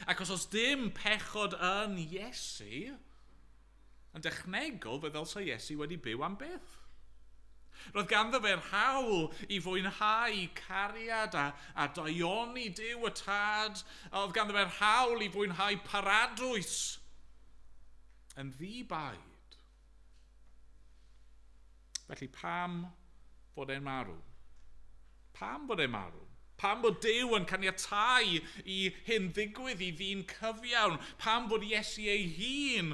ac os dim pechod yn Iesu, yn dechnegol fe ddylsa Iesu wedi byw am beth. Roedd ganddo fe'r hawl i fwynhau cariad a daioni Duw y Tad. Oedd ganddo fe'r hawl i fwynhau paradwys yn ddibaid. Felly pam fod e'n marw? Pam bod e'n marw? Pam bod Duw yn caniatáu i hyn ddigwydd i ddyn cyfiawn? Pam bod Iesu ei hun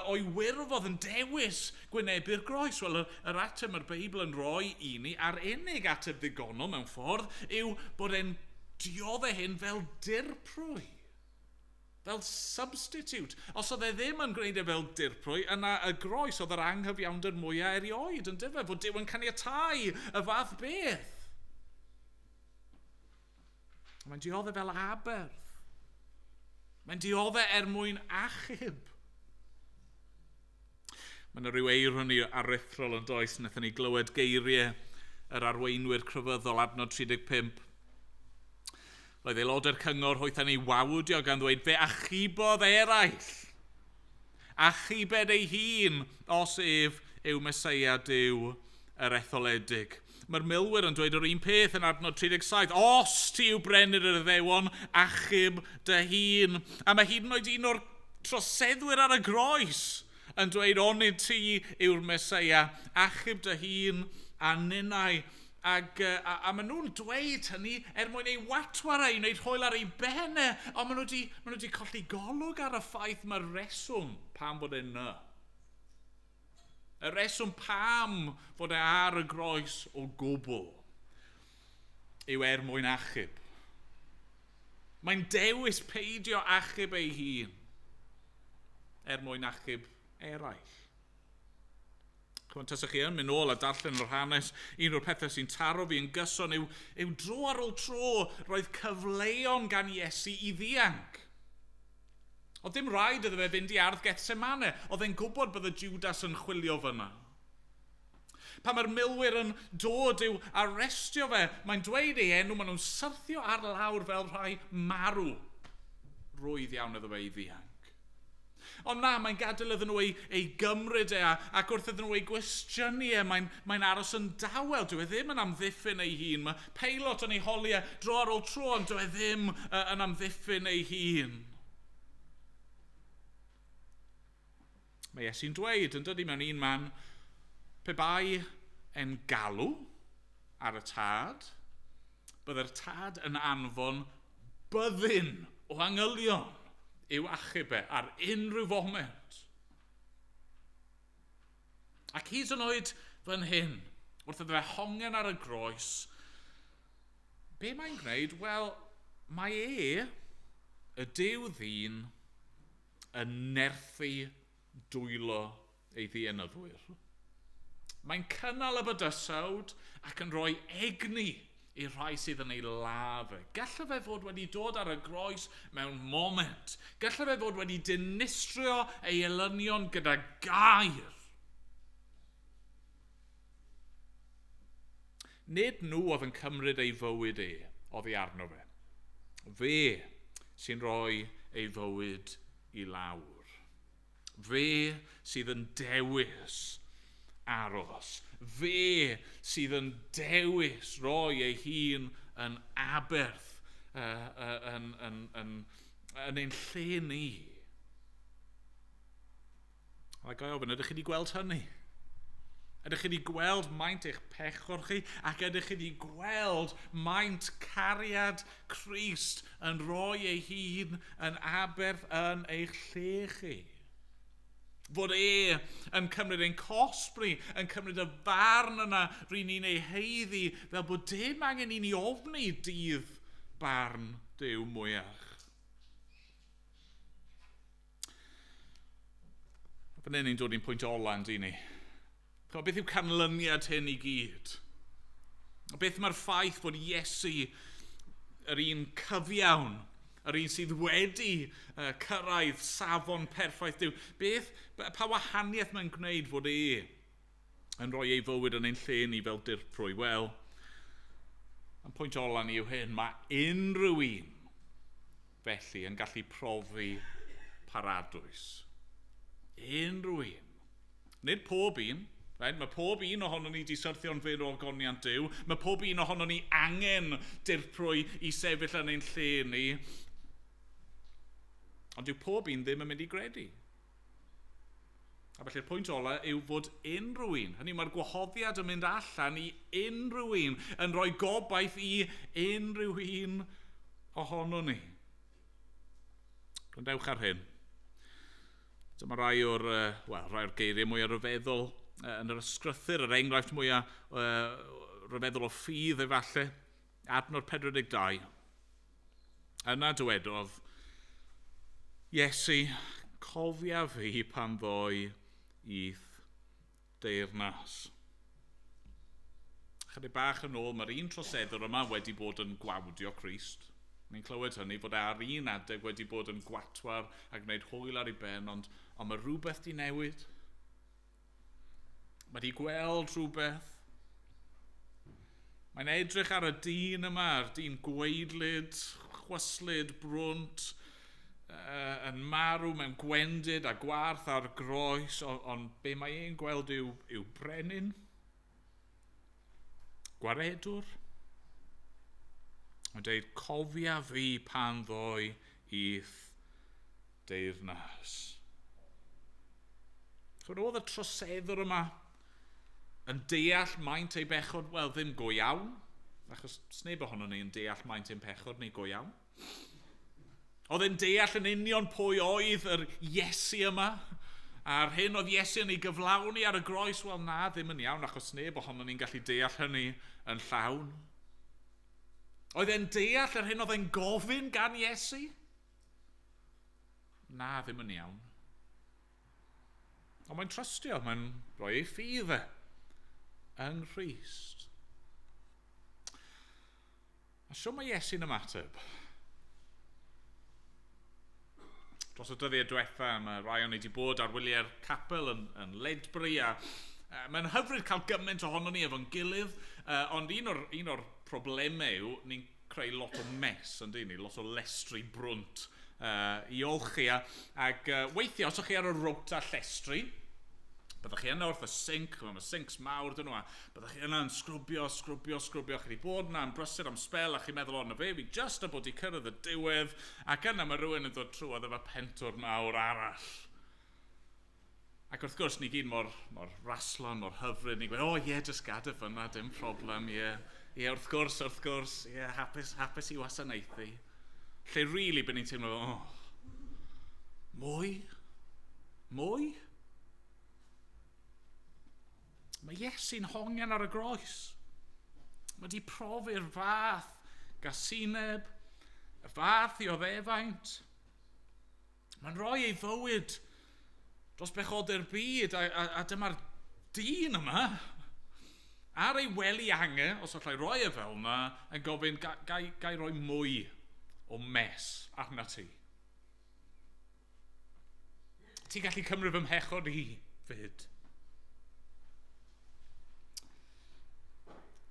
o'i wyrfodd yn dewis gwynebu'r groes? Wel, yr ateb mae'r Beibl yn rhoi i ni, a'r unig ateb ddigonol mewn ffordd, yw bod e'n dioddau hyn fel dirprwy. Fel substitute. Os oedd e ddim yn gwneud e fel dirprwy, yna y groes oedd yr anghyfiawnder mwyaf erioed yn dyfa, fod Duw yn caniatáu y fath beth. Mae'n dioddau fel aberth. Mae'n dioddau mwyn achub. Mae'n rhyw eiron ni aruthrol yn does, wnaethon ni glywed geiriau yr arweinwyr crefyddol adnod 35. Roedd aelodau'r cyngor hoethan ni wawdio gan ddweud fe achubodd eraill. Achubed ei hun os ef yw Meseia Duw yr etholedig. Mae'r milwyr yn dweud yr un peth yn adnod 37. Os ti yw brenin yr Iddewon, achub dy hun. A mae hyd yn oed un o'r troseddwyr ar y groes yn dweud onid ti yw'r Meseia, achub dy hun a ninnau. A maen nhw'n dweud hynny mwyn ei watwar ei, wneud hwyl ar ei benne. Ond maen nhw wedi colli golwg ar y ffaith mae'r reswm pam bod yna. Y reswm pam fod e ar y groes o gwbl yw mwyn achub. Mae'n dewis peidio achub ei hun mwyn achub eraill. Chwan, tasach chi yn mynd nôl a darllen yr hanes, un o'r pethau sy'n taro fi yn gyson yw dro ar ôl tro roedd cyfleon gan Iesu i ddianc. Oedd dim rhaid iddo fe fynd i ardd Gethsemane. Oedd e'n gwybod bydd y Judas yn chwilio fyna. Pan mae'r milwyr yn dod i'w arestio fe, mae'n dweud ei enw, maen nhw'n syrthio ar lawr fel rhai marw. Rwydd iawn iddo fe i ddianc. Ond na, mae'n gadael iddyn nhw ei gymryd ac wrth iddyn nhw ei gwestiynu mae'n aros yn dawel. Dyw e ddim yn amddiffyn ei hun. Mae Peilot yn ei holi dro ar ôl tro, ond dyw e ddim yn amddiffyn ei hun. Mae Iesu'n dweud, yn dod i mewn un man, pe bai en galw ar y tad, byddai'r tad yn anfon byddin o angylion i'w achub ar unrhyw foment. Ac hyd yn oed fan hyn, wrth iddo fe hongen ar y groes, be mae'n gwneud? Wel, mae y Duw ddyn, yn nerthu dwylo ei ddienydwyr. Mae'n cynnal y bydysawd ac yn rhoi egni i rai sydd yn ei lafe. Gallai fe fod wedi dod ar y groes mewn moment. Gallai fe fod wedi dinistrio ei elynion gyda gair. Nid nhw oedd yn cymryd ei fywyd oddi arno fe. Fe sy'n rhoi ei fywyd i lawr. Fe sydd yn dewis aros. Fe sydd yn dewis roi ei hun yn aberth yn ein lle ni. A gai ofyn, ydych chi wedi gweld hynny? Ydych chi wedi gweld maint eich pechor chi ac ydych chi wedi gweld maint cariad Crist yn rhoi ei hun yn aberth yn eich lle chi? Fod yn cymryd ein cosbri, yn cymryd y farn yna rydyn ni'n ei heiddi fel bod dim angen i ni ofni dydd barn Duw mwyach. Fan hyn ni'n dod i'n pwynt ola yn ni. Beth yw canlyniad hyn i gyd? Beth mae'r ffaith bod Iesu yr un cyfiawn, yr un sydd wedi cyrraedd safon perffaith Duw. Pa wahaniaeth mae'n gwneud fod yn rhoi ei fywyd yn ein lle ni fel dirprwy? Wel, yn pwynt ola ni yw hyn, mae unrhyw un felly yn gallu profi paradwys. Unrhyw un. Nid pob un. Right? Mae pob un ohono ni wedi syrthio'n fyr o goniant Duw. Mae pob un ohono ni angen dirprwy i sefyll yn ein lle ni. Ond dyw pob un ddim yn mynd i gredu. A felly'r pwynt ola yw fod unrhyw un, hynny mae'r gwahoddiad yn mynd allan i unrhyw un, yn rhoi gobaith i unrhyw un ohono ni. Gwrandewch ar hyn. Dyma rai o'r geiriau mwy ryfeddol yn yr ysgrythyr, yr enghraifft mwy ryfeddol o ffydd efallai, adnod 42. Yna dywedodd, Iesu, cofia fi pan ddoi i'th deyrnas. Chydig bach yn ôl, mae'r un troseddwr yma wedi bod yn gwawdio Crist. Ni'n clywed hynny bod ar un adeg wedi bod yn gwatwar a gwneud hwyl ar ei ben, ond mae rhywbeth di newid. Mae di gweld rhywbeth. Mae'n edrych ar y dyn yma, ar dyn gweidlyd, chwyslyd, brwnt, yn marw mewn gwendid a gwarth ar groes, ond be mae e'n gweld yw brenin, gwaredwr. Mae'n dweud, cofia fi pan ddoi i'th deyrnas. Oedd y troseddwr yma yn deall maint ei bechod, wel, ddim go iawn, achos sneb ohono ni yn deall maint ein pechod ni go iawn. Oedd e'n deall yn union pwy oedd yr Iesu yma, a'r hyn oedd Iesu yn ei gyflawni ar y groes, wel na, ddim yn iawn, achos sneb ohono ni'n gallu deall hynny yn llawn. Oedd e'n deall yr hyn oedd e'n gofyn gan Iesu? Na, ddim yn iawn. Ond mae'n trystio, mae'n rhoi ei ffydd yng Nghrist. A sio mae Iesu'n ymateb? Dros y dyddiau diwetha, mae rai o'n wedi bod ar wyliau'r capel yn Ledbury, a mae'n hyfryd cael gymaint ohono ni efo'n gilydd, ond un o'r problemau yw, ni'n creu lot o mes, ynddi ni, lot o lestri brwnt i olchi, ac weithiau, os ych chi ar y rowta llestri, byddwch chi yna wrth y sinc, mae sincs mawr dyn nhw, byddwch chi yna yn sgrwbio, chi wedi bod yna yn brysur am spel, a chi'n meddwl, fi just a bod i cyrraedd y diwedd, ac yna mae rhywun yn dod trwodd efo pentwr mawr arall. Ac wrth gwrs, ni gyd mor raslon, mor hyfryd, ni'n gweud, just gada fyna, dim problem, wrth gwrs, hapus i wasanaethu. Lle rili bydd ni'n teimlo, mwy? Mae Iesu'n hongian ar y groes. Mae di profi'r fath gasineb, y fath i oddefaint. Mae'n rhoi ei fywyd dros bechode'r byd, a dyma'r dyn yma, ar ei wely ange, os allai roi e fel yna, yn gofyn gai roi mwy o mes arna ti. Ti'n gallu cymryd fy mhechod i fyd.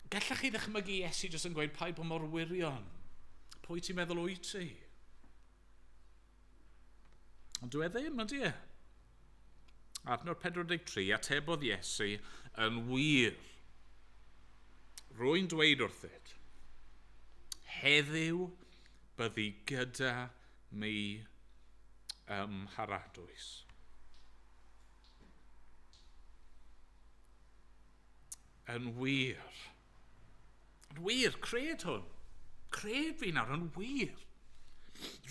Gallach chi ddychmygu Iesu jyst yn gweud paid bod mor wirion. Pwy ti'n meddwl wyt ti? Ond dwi ddim, ydy e? Adnod 43, atebodd Iesu yn wir. Rwy'n dweud wrthyt, heddiw byddi gyda mi ymharadwys. Yn wir. Yn wir, cred hwn. Cred fi nawr, yn wir.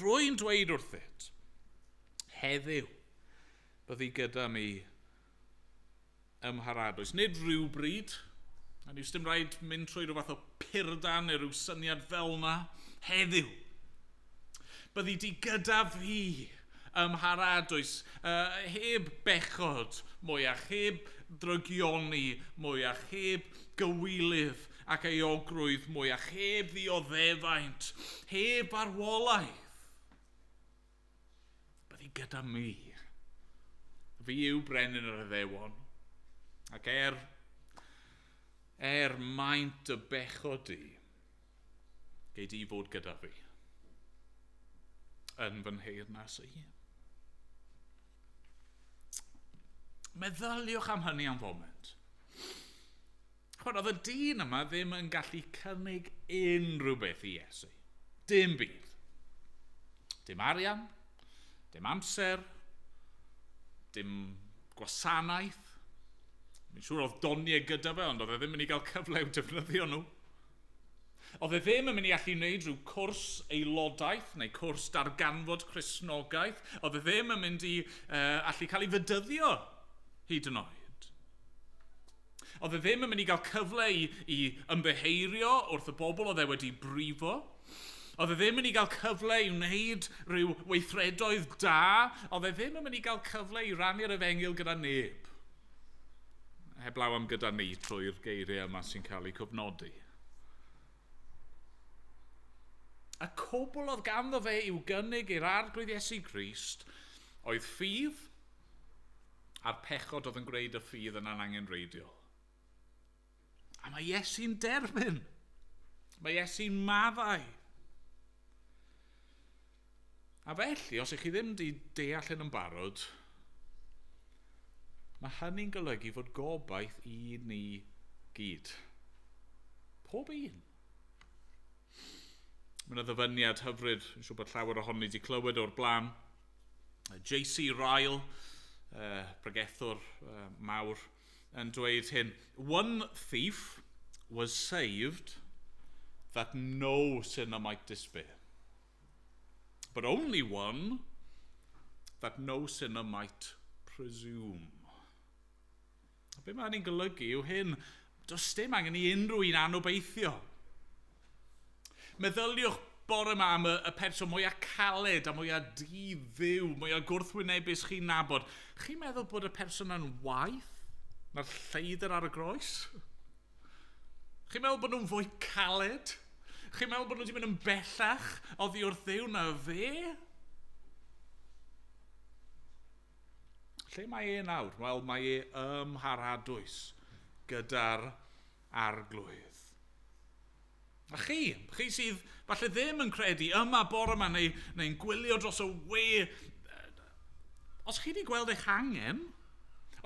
Rwy'n dweud wrthyt, heddiw byddi gyda mi ymharadwys. Nid rhywbryd, a ni dim rhaid mynd trwy rhyw fath o purdan neu rhyw syniad fel yna. Heddiw. Byddi di gyda fi ymharadwys, heb bechod mwyach, heb drygioni mwyach, heb gywilydd ac euogrwydd mwyach, heb ddioddefaint, heb arwolaeth. Byddi gyda mi. Fi yw brenin yr Iddewon, ac maint y bechod i, gei di fod gyda fi yn fy nheyrnas i. Meddyliwch am hynny am foment. Oedd y dyn yma ddim yn gallu cynnig unrhyw beth i Iesu. Dim byd. Dim arian, dim amser, dim gwasanaeth. Mi'n siŵr oedd doniau gyda fe, ond oedd e ddim yn mynd i gael cyfle i'w defnyddio nhw. Oedd e ddim yn mynd i allu wneud rhyw cwrs aelodaeth neu cwrs darganfod Cristnogaeth. Oedd e ddim yn mynd i allu cael ei fydyddio hyd yn oed. Oedd e ddim yn mynd i gael cyfle i ymddeheirio wrth y bobl oedd e wedi brifo. Oedd e ddim yn mynd i gael cyfle i wneud rhyw weithredoedd da. Oedd e ddim yn mynd i gael cyfle i rannu'r efengyl gyda neb. Heblaw am gyda ni trwy'r geiriau yma sy'n cael eu cofnodi. Y cwbl oedd ganddo fe i'w gynnig i'r arglwydd Iesu Grist oedd ffydd a'r pechod oedd yn gwneud y ffydd yn angenreidiol. A mae Iesu'n derbyn. Mae Iesu'n maddau. A felly, os ych chi ddim wedi deall hyn yn barod, mae hynny'n golygu fod gobaith i ni gyd. Pob un. Mae'n ddyfyniad hyfryd, yn siŵr bod llawer ohoni wedi clywed o'r blaen. J.C. Ryle, bregethwr mawr, yn dweud hyn. One thief was saved that no sinner might despair. But only one that no sinner might presume. Be mae hynny'n golygu yw hyn, does dim angen i unrhyw un anobeithio. Meddyliwch bore yma am y person mwyaf caled a mwyaf di-dduw, mwyaf gwrthwynebus chi'n nabod. Chi'n meddwl bod y person yn waith na'r lleidr ar y groes? Chi'n meddwl bod nhw'n fwy caled? Chi'n meddwl bod nhw wedi mynd yn bellach oddi wrth Dduw na fe? Lle mae e nawr? Wel, mae e ymharadwys gyda'r arglwydd. A chi sydd falle ddim yn credu yma bore yma neu'n gwylio dros y we, os chi wedi gweld eich angen,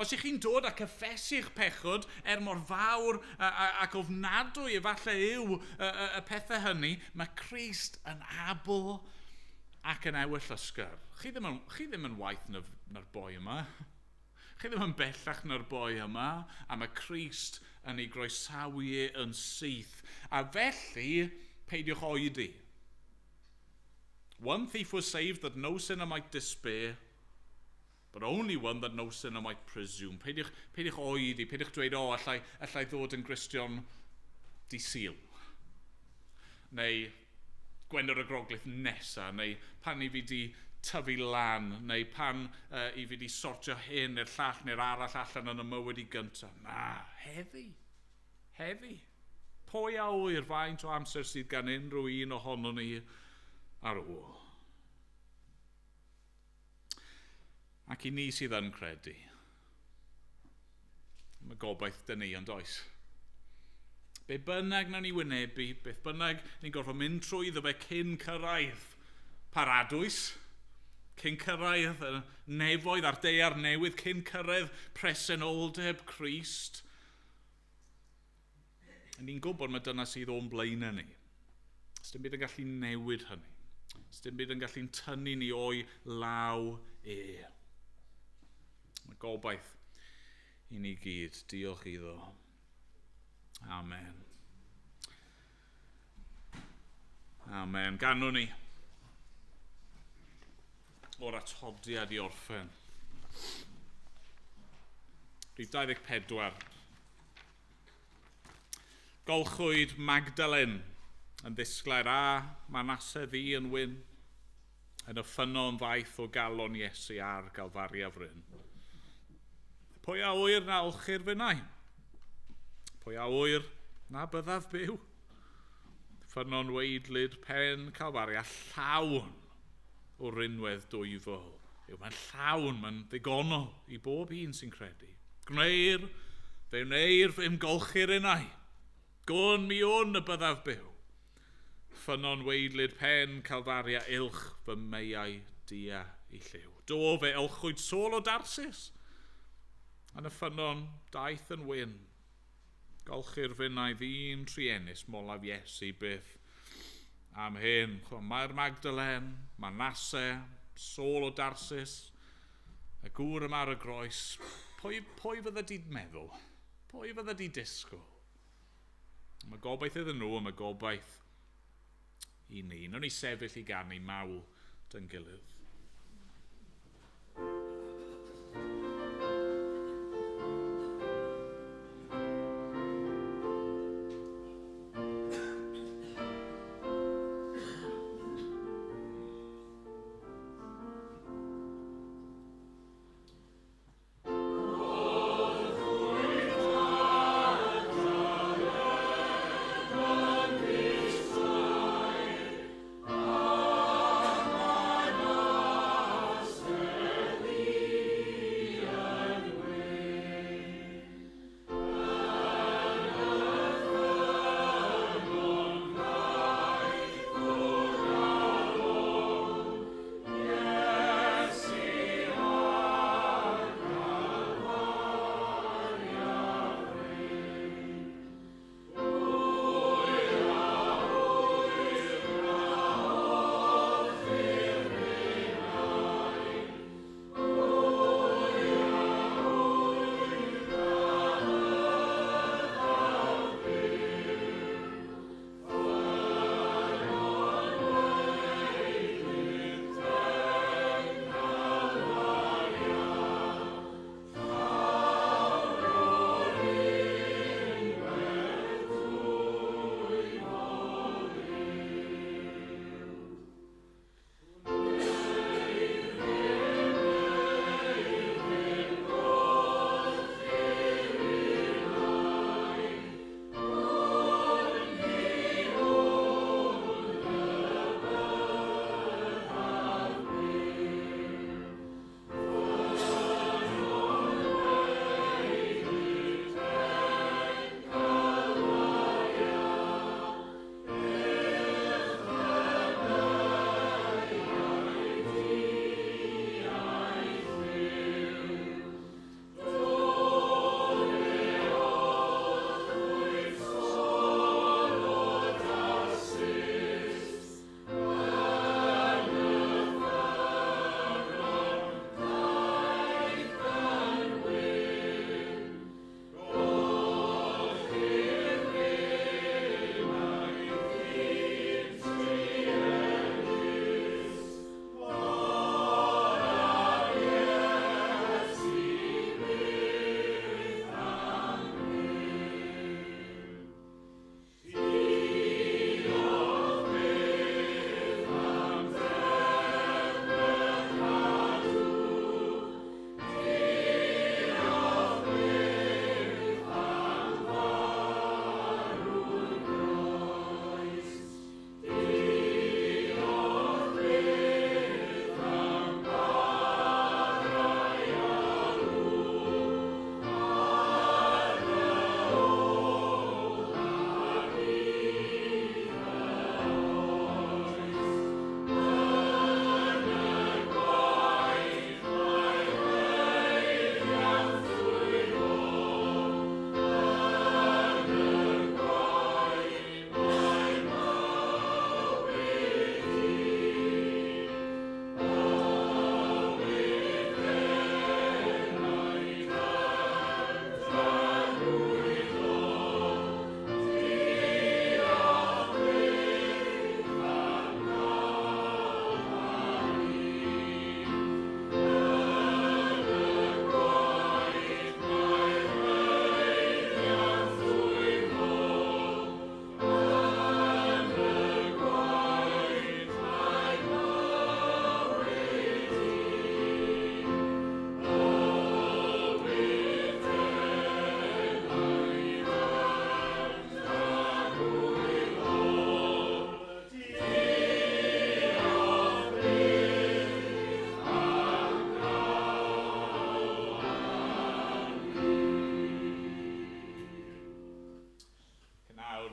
os ych chi'n dod a cyffesu'ch pechod mor fawr ac ofnadwy efallai yw y pethau hynny, mae Crist yn abl ac yn ewyll ysgyr. Chi ddim yn waith na'r boi yma. Chi ddim yn bellach na'r boi yma, a mae Crist yn ei groesawu yn syth. A felly, peidiwch oedi. One thief was saved that no sinner might despair, but only one that no sinner might presume. Peidiwch oedi, peidiwch dweud, allai ddod yn Gristion di-sil. Neu Gwener y Groglith nesa, neu pan i fi di tyfu lan, neu pan i fi di sortio hyn neu'r llall neu'r arall allan yn y mywyd i gyntaf. Na, heddi. Pwy a wyr faint o amser sydd gan unrhyw un ohono ni ar ôl. Ac i ni sydd yn credu, mae gobaith dyn ni ond oes. Be bynnag na ni wynebu, beth bynnag ni'n gorfod mynd trwy iddo fe cyn cyrraedd paradwys, cyn cyrraedd y nefoedd a'r deiar newydd, cyn cyrraedd presenoldeb Crist. Ni'n gwybod mae dyna sydd o'n blaen ni. Dim byd yn gallu newid hynny. Dim byd yn gallu'n tynnu ni o'i law e. Mae gobaith i ni gyd. Diolch iddo. Amen. Amen. Ganwn ni o'r atodiad i orffen. Rhif 24. Golchwyd Magdalen yn ddisglair a Manasse ddi yn wyn yn y ffynon ddaeth o galon Iesu ar Galfaria Fryn. Pwy a wyr na olchi'r fynnau? Pwy a wyr na byddaf byw? Ffynon weidlyd pen Calfaria llawn o rinwedd dwyfol. Mae'n llawn, mae'n ddigonol i bob un sy'n credu. Gwneir, fe wneir fy ymgolchi'r unau. Gwn mi o'n y byddaf byw. Ffynon weidlyd pen Calfaria ilch fy meiau dia i lliw. Do fe elchwyd sol o Darsus. Yn y ffynon daeth yn wyn. Golchi'r fynnau ddyn trienus molaf Iesu byth am hyn. Mae'r Magdalen, Manasse, sol o Darsus, y gŵr yma ar y groes. Pwy fydda di'n meddwl? Pwy fydda di disgwyl? Mae gobaith iddyn nhw, mae gobaith i ni. Nw'n ni sefyll i ganu mawl dyn gilydd.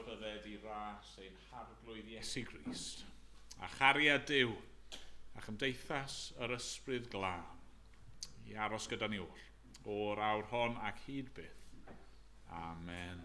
bydded i ras ein harglwydd Iesu Grist, a chariad Duw, a chymdeithas yr ysbryd glân, i aros gyda ni o'r awr hon ac hyd byth. Amen.